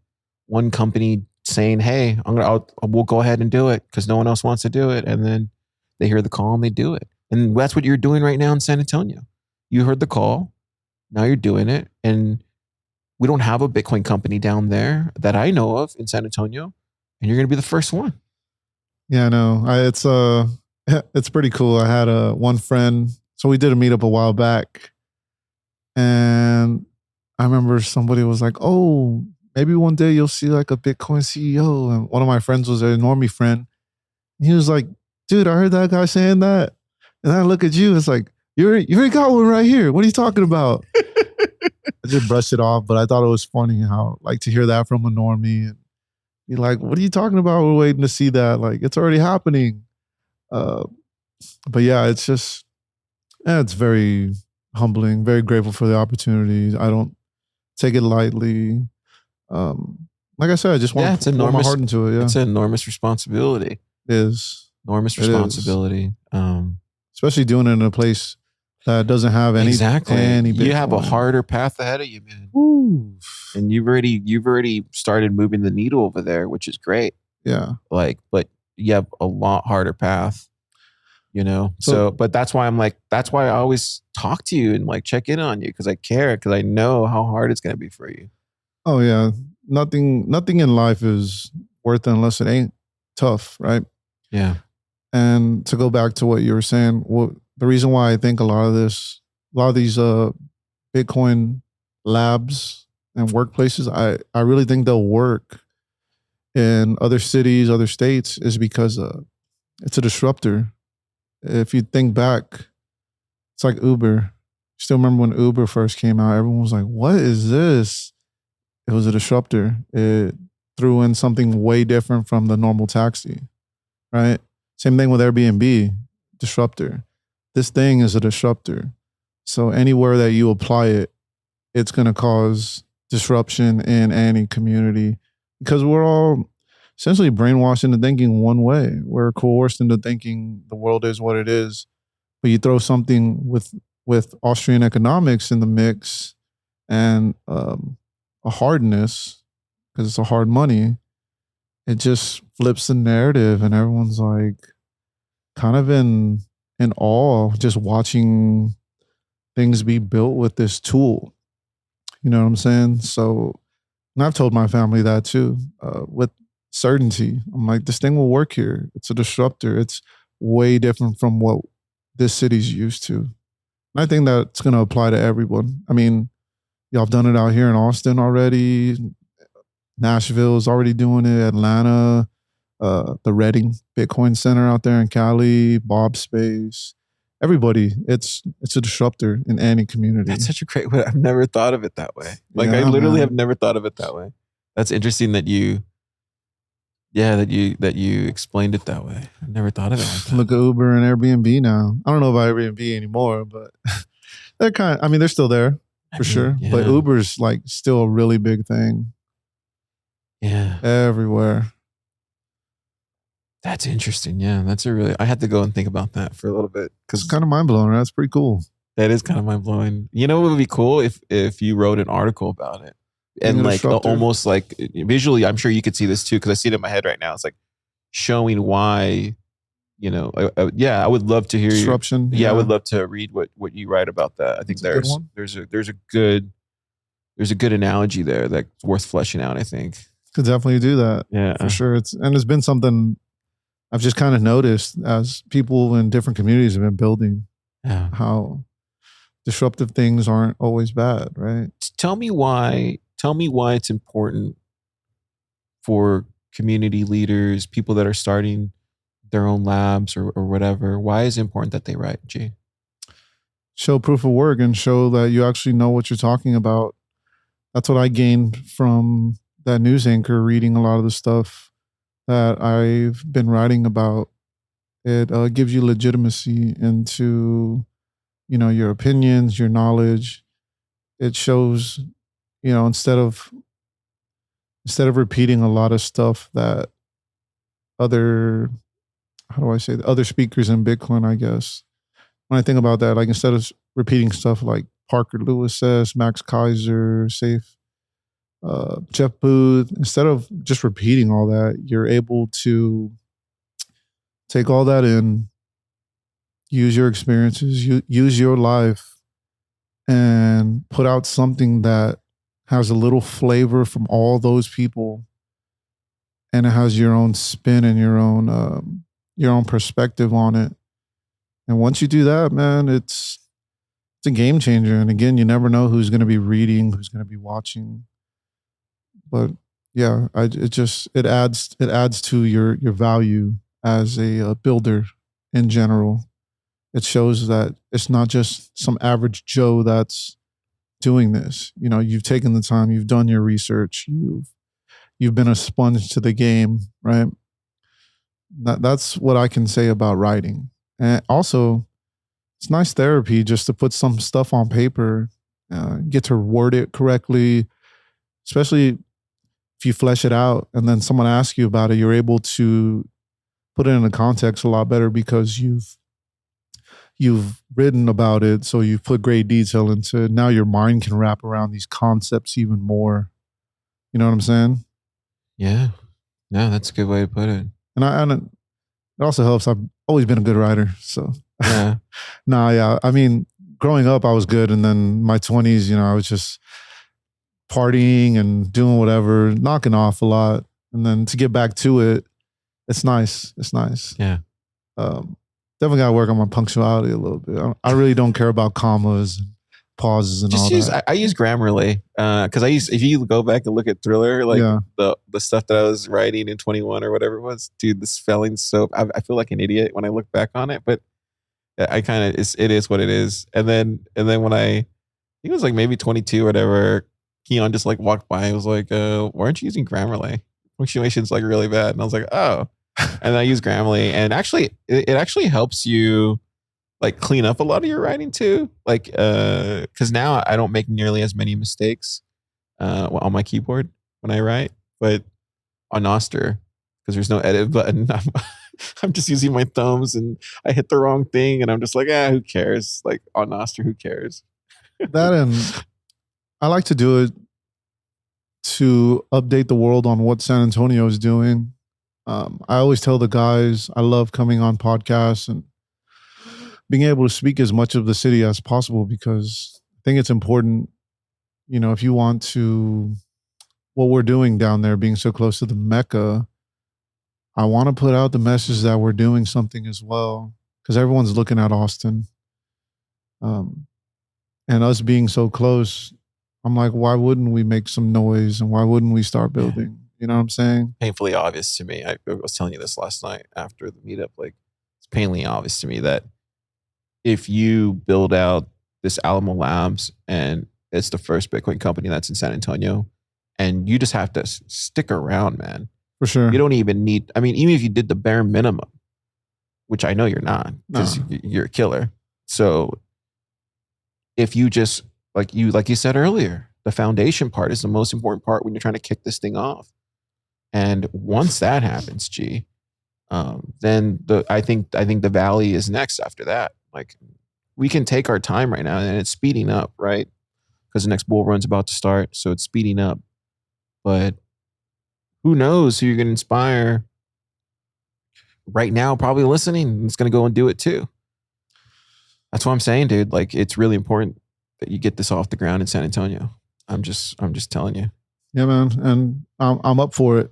one company saying, hey, we'll go ahead and do it because no one else wants to do it. And then they hear the call and they do it. And that's what you're doing right now in San Antonio. You heard the call. Now you're doing it. And we don't have a Bitcoin company down there that I know of in San Antonio, and you're going to be the first one. Yeah, no, it's pretty cool. I had one friend, so we did a meetup a while back, and I remember somebody was like, "Oh, maybe one day you'll see like a Bitcoin CEO." And one of my friends was a normie friend. He was like, "Dude, I heard that guy saying that," and I look at you, it's like, you already got one right here. What are you talking about? I just brushed it off, but I thought it was funny how, like, to hear that from a normie and be like, what are you talking about? We're waiting to see that. Like, it's already happening. But yeah, it's just, it's very humbling, very grateful for the opportunities. I don't take it lightly. Like I said, I just want to pour my heart into it. Yeah. It's an enormous responsibility. It is. Enormous responsibility. Especially doing it in a place that doesn't have any any Bitcoin. You have a harder path ahead of you, man. Ooh. And you've already started moving the needle over there, which is great. Yeah. But you have a lot harder path, So but that's why I always talk to you and like check in on you because I care, because I know how hard it's gonna be for you. Oh yeah. Nothing in life is worth it unless it ain't tough, right? Yeah. And to go back to what you were saying, the reason why I think a lot of these Bitcoin labs and workplaces, I really think they'll work in other cities, other states, is because it's a disruptor. If you think back, it's like Uber. Still remember when Uber first came out, everyone was like, what is this? It was a disruptor. It threw in something way different from the normal taxi, right? Same thing with Airbnb, disruptor. This thing is a disruptor. So anywhere that you apply it, it's going to cause disruption in any community because we're all essentially brainwashed into thinking one way. We're coerced into thinking the world is what it is. But you throw something with Austrian economics in the mix and a hardness, because it's a hard money, it just flips the narrative and everyone's like kind of in awe just watching things be built with this tool. You know what I'm saying? So, and I've told my family that too, with certainty. I'm like, this thing will work here. It's a disruptor. It's way different from what this city's used to. And I think that's going to apply to everyone. I mean, y'all have done it out here in Austin already. Nashville is already doing it. Atlanta, the Redding Bitcoin Center out there in Cali, Bob Space. Everybody, it's a disruptor in any community. That's such a great way. I've never thought of it that way. Like I literally have never thought of it that way. That's interesting that you explained it that way. I never thought of it like that. Look at Uber and Airbnb now. I don't know about Airbnb anymore, but they're still there for sure. Yeah. But Uber's like still a really big thing. Yeah. Everywhere. That's interesting. Yeah. I had to go and think about that for a little bit. Because it's kind of mind blowing. That's pretty cool. That is kind of mind blowing. You know what would be cool if you wrote an article about it? And like almost like visually, I'm sure you could see this too, because I see it in my head right now. It's like showing why, I would love to hear disruption. I would love to read what you write about that. I think there's a good analogy there that's worth fleshing out, I think. Could definitely do that. Yeah. For sure. It's been something I've just kind of noticed as people in different communities have been building how disruptive things aren't always bad, right? Tell me why it's important for community leaders, people that are starting their own labs or whatever. Why is it important that they write, G? Show proof of work and show that you actually know what you're talking about. That's what I gained from that news anchor reading a lot of the stuff that I've been writing about. It gives you legitimacy into, your opinions, your knowledge. It shows, instead of repeating a lot of stuff that other speakers in Bitcoin, I guess. When I think about that, like instead of repeating stuff like Parker Lewis says, Max Kaiser, Safe, Jeff Booth, instead of just repeating all that, you're able to take all that in, use your experiences, use your life, and put out something that has a little flavor from all those people, and it has your own spin and your own perspective on it. And once you do that, man, it's a game changer. And again, you never know who's going to be reading, who's going to be watching. But yeah, it adds to your value as a builder in general. It shows that it's not just some average Joe that's doing this. You've taken the time, you've done your research, you've been a sponge to the game, right? That's what I can say about writing. And also, it's nice therapy just to put some stuff on paper, get to word it correctly, especially if you flesh it out and then someone asks you about it, you're able to put it in a context a lot better because you've written about it. So you've put great detail into it. Now your mind can wrap around these concepts even more. You know what I'm saying? Yeah. No, that's a good way to put it. And it also helps. I've always been a good writer. So yeah. Yeah. I mean, growing up, I was good. And then my 20s, I was just partying and doing whatever, knocking off a lot. And then to get back to it, it's nice. It's nice. Yeah. Definitely got to work on my punctuality a little bit. I really don't care about commas and pauses and all that. I use Grammarly because if you go back and look at Thriller, like the stuff that I was writing in 21 or whatever it was, dude, the spelling's so, I feel like an idiot when I look back on it, but I kind of, it is what it is. And then when I think it was like maybe 22 or whatever, Keon just like walked by and was like, why aren't you using Grammarly? Punctuation's like really bad. And I was like, oh. And I use Grammarly, and actually, it actually helps you like clean up a lot of your writing too? Like, because now I don't make nearly as many mistakes on my keyboard when I write, but on Oster, because there's no edit button, I'm just using my thumbs and I hit the wrong thing and I'm just like, who cares? Like on Oster, who cares? That, and I like to do it to update the world on what San Antonio is doing. I always tell the guys I love coming on podcasts and being able to speak as much of the city as possible, because I think it's important, if you want to, what we're doing down there being so close to the Mecca, I want to put out the message that we're doing something as well, because everyone's looking at Austin. And us being so close, I'm like, why wouldn't we make some noise and why wouldn't we start building? You know what I'm saying? Painfully obvious to me. I was telling you this last night after the meetup. Like, it's painfully obvious to me that if you build out this Alamo Labs and it's the first Bitcoin company that's in San Antonio, and you just have to stick around, man. For sure. You don't even need, even if you did the bare minimum, which I know you're not, because you're a killer. So if you just, like you said earlier, the foundation part is the most important part when you're trying to kick this thing off. And once that happens, then I think the valley is next after that. Like, we can take our time right now, and it's speeding up, right? Because the next bull run's about to start, so it's speeding up. But who knows who you're going to inspire right now, probably listening, it's going to go and do it too. That's what I'm saying, dude. Like, it's really important that you get this off the ground in San Antonio. I'm just telling you. Yeah, man. And I'm up for it.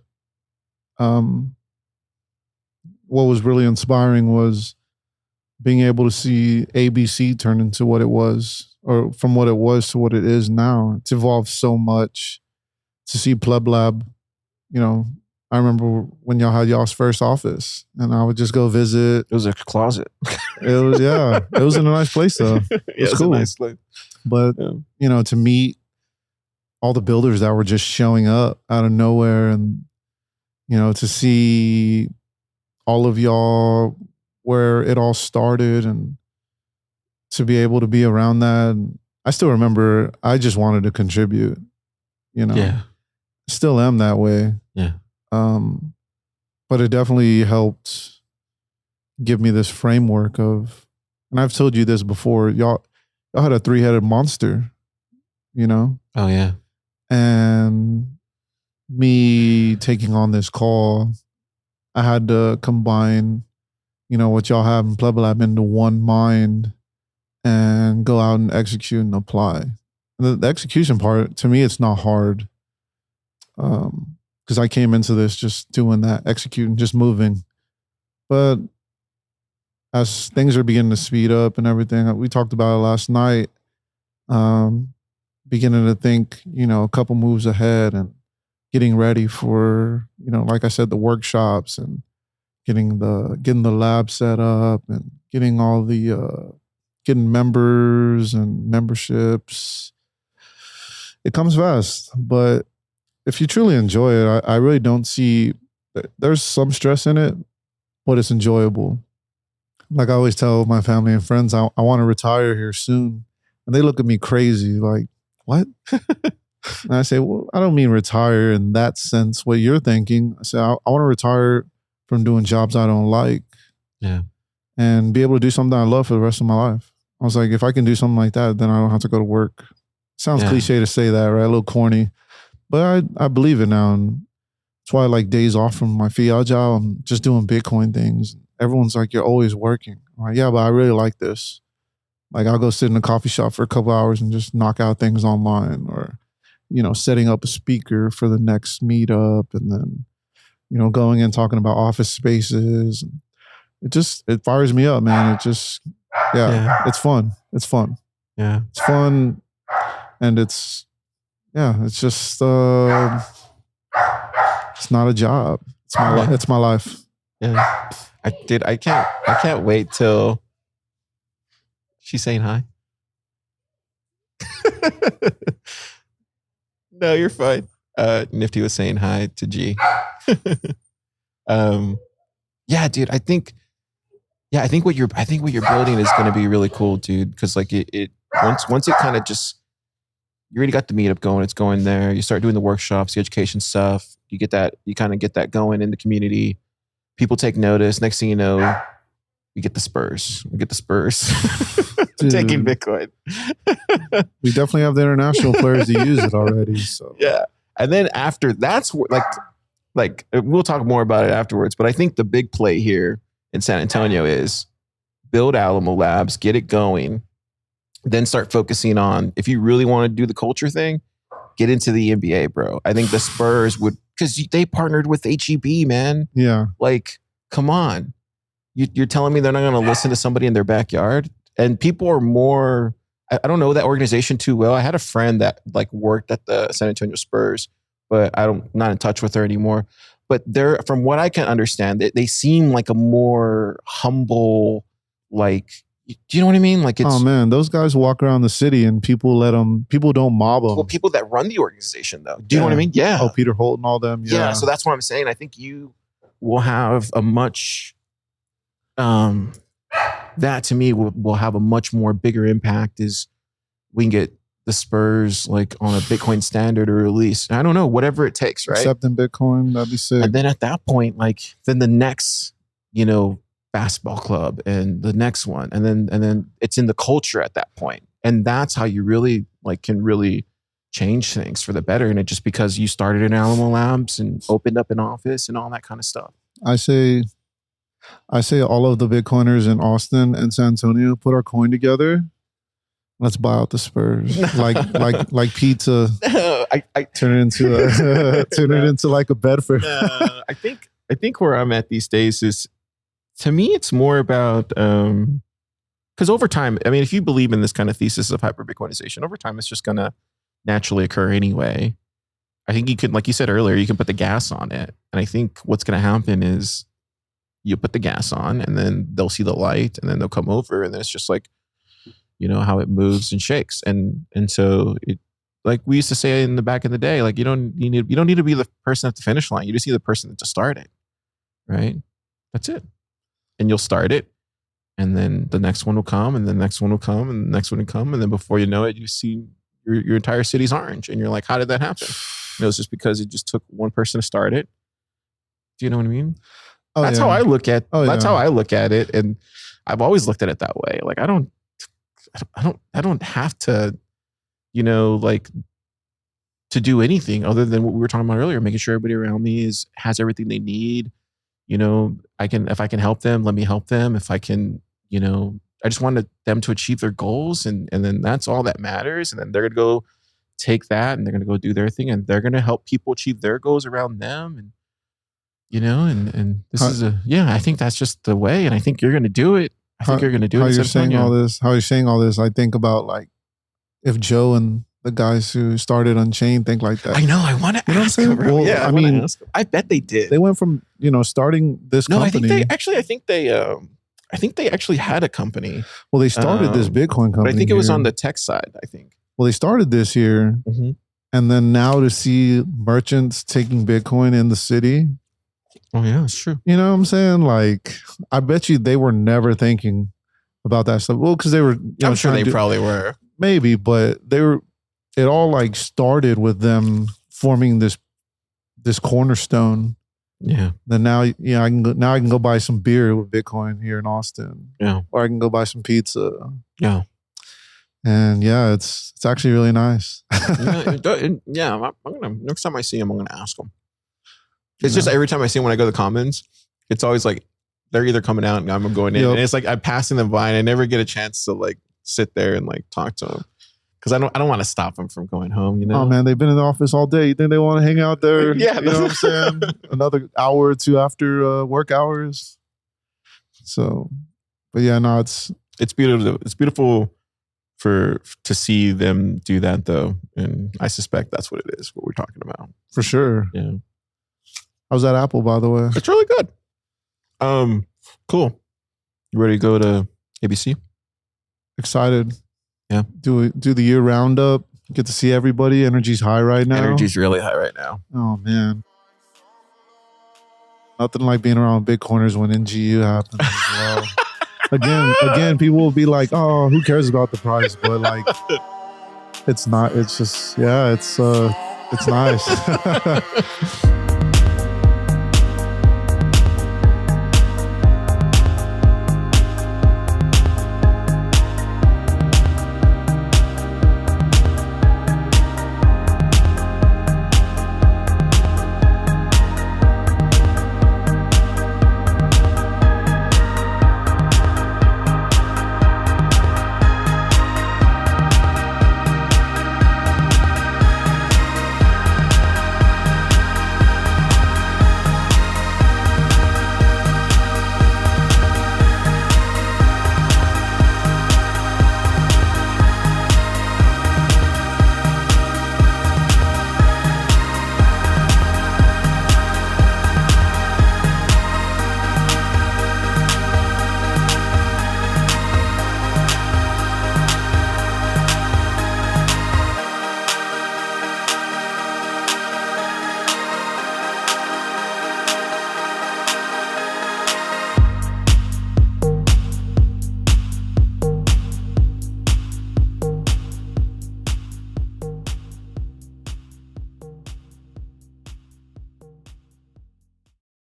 What was really inspiring was being able to see ABC turn into what it was, or from what it was to what it is now. It's evolved so much. To see Pleb Lab, I remember when y'all had y'all's first office, and I would just go visit. It was a closet. It was in a nice place though. It was cool. A nice place. But to meet all the builders that were just showing up out of nowhere, and to see all of y'all where it all started, and to be able to be around that. And I still remember I just wanted to contribute. Yeah. Still am that way. Yeah. But it definitely helped give me this framework of, and I've told you this before, y'all had a 3-headed monster, Oh yeah. And me taking on this call, I had to combine, what y'all have in Pleb Lab into one mind and go out and execute and apply. And the execution part, to me, it's not hard. Because I came into this just doing that, executing, just moving. But as things are beginning to speed up and everything, we talked about it last night, beginning to think, a couple moves ahead and getting ready for, like I said, the workshops and getting the lab set up and getting all the, getting members and memberships. It comes fast, but if you truly enjoy it, I really don't see, there's some stress in it, but it's enjoyable. Like I always tell my family and friends, I want to retire here soon. And they look at me crazy, like, what? And I say, well, I don't mean retire in that sense, what you're thinking. I say, I want to retire from doing jobs I don't like. Yeah. And be able to do something I love for the rest of my life. I was like, if I can do something like that, then I don't have to go to work. Sounds cliche to say that, right? A little corny. But I believe it now. And that's why I like days off from my fiat job. I'm just doing Bitcoin things. Everyone's like, you're always working. I'm like, yeah, but I really like this. Like I'll go sit in a coffee shop for a couple hours and just knock out things online, or, setting up a speaker for the next meetup, and then, going and talking about office spaces. It fires me up, man. It's fun. It's fun. Yeah. It's fun. And it's just, it's not a job. It's my life. Yeah. I can't wait till she's saying hi. No, you're fine. Nifty was saying hi to G. Yeah, dude, I think Yeah, I think what you're building is going to be really cool, dude. Because like it once it kind of just, you already got the meetup going. It's going there. You start doing the workshops, the education stuff. You kind of get that going in the community. People take notice. Next thing you know, we get the Spurs. Taking Bitcoin. We definitely have the international players to use it already. So yeah, and then after that's like we'll talk more about it afterwards. But I think the big play here in San Antonio is build Alamo Labs, get it going, then start focusing on, if you really want to do the culture thing, get into the NBA, bro. I think the Spurs would, because they partnered with HEB, man. Yeah. Like, come on. You're telling me they're not going to listen to somebody in their backyard? And people are more, I don't know that organization too well. I had a friend that like worked at the San Antonio Spurs, but not in touch with her anymore. But they're, from what I can understand, they seem like a more humble, like, do you know what I mean? Like, it's, oh man, those guys walk around the city and people don't mob them. Well, people that run the organization though. Do you know what I mean? Yeah. Oh, Peter Holt and all them. Yeah. So that's what I'm saying. I think you will have a much, that to me will have a much more bigger impact is we can get the Spurs like on a Bitcoin standard or release. I don't know, whatever it takes, right? Accepting Bitcoin, that'd be sick. And then at that point, like then the next, basketball club and the next one, and then it's in the culture at that point. And that's how you really can really change things for the better. And it just because you started in Alamo Labs and opened up an office and all that kind of stuff. I say all of the Bitcoiners in Austin and San Antonio put our coin together. Let's buy out the Spurs, like pizza. I turn it into like a Bedford. I think where I'm at these days is, to me, it's more about because over time, I mean, if you believe in this kind of thesis of hyper Bitcoinization, over time it's just gonna naturally occur anyway. I think you can, like you said earlier, you can put the gas on it, and I think what's gonna happen is you put the gas on, and then they'll see the light, and then they'll come over, and then it's just like, how it moves and shakes. And so it, like we used to say in the back in the day, like you don't need to be the person at the finish line. You just need the person to start it. Right? That's it. And you'll start it. And then the next one will come, and the next one will come, and the next one will come. And then before you know it, you see your entire city's orange. And you're like, how did that happen? And it was just because it just took one person to start it. Do you know what I mean? Oh, that's how I look at how I look at it. And I've always looked at it that way. Like I don't have to, to do anything other than what we were talking about earlier, making sure everybody around me has everything they need. If I can help them, let me help them. If I can, I just wanted them to achieve their goals, and then that's all that matters. And then they're going to go take that, and they're going to go do their thing, and they're going to help people achieve their goals around them. And, and this I think that's just the way. And I think you're going to do it. I think you're going to do it. How you're saying all this, I think about like if Joe and the guys who started Unchained think like that. I know. I want to ask them. Well, yeah, I bet they did. They went from starting this company. I think they actually had a company. Well, they started this Bitcoin company. But I think it was on the tech side. I think. Well, they started this year, and then now to see merchants taking Bitcoin in the city. Oh yeah, it's true. You know what I'm saying? Like, I bet you they were never thinking about that stuff. Well, because they were. I'm sure they probably were. Maybe, but they were. It all like started with them forming this cornerstone. Yeah. Then now, I can go buy some beer with Bitcoin here in Austin. Yeah. Or I can go buy some pizza. Yeah. And yeah, it's actually really nice. I'm gonna, next time I see him, I'm gonna ask him. It's just every time I see him when I go to the Commons, it's always like they're either coming out and I'm going in, and it's like I'm passing them by, and I never get a chance to like sit there and like talk to them. Because I don't want to stop them from going home, Oh man, they've been in the office all day. You think they want to hang out there? Yeah, you know what I'm saying? Another hour or two after work hours. So, but yeah, no, it's beautiful. It's beautiful to see them do that though, and I suspect that's what it is. What we're talking about for sure. Yeah. How's that apple, by the way? It's really good. Cool. You ready to go to ABC? Excited. Yeah. Do the year roundup. Get to see everybody. Energy's high right now. Energy's really high right now. Oh man. Nothing like being around Bitcoiners when NGU happens as well. again, people will be like, "Oh, who cares about the price?" But like, it's not. It's just, yeah, it's nice.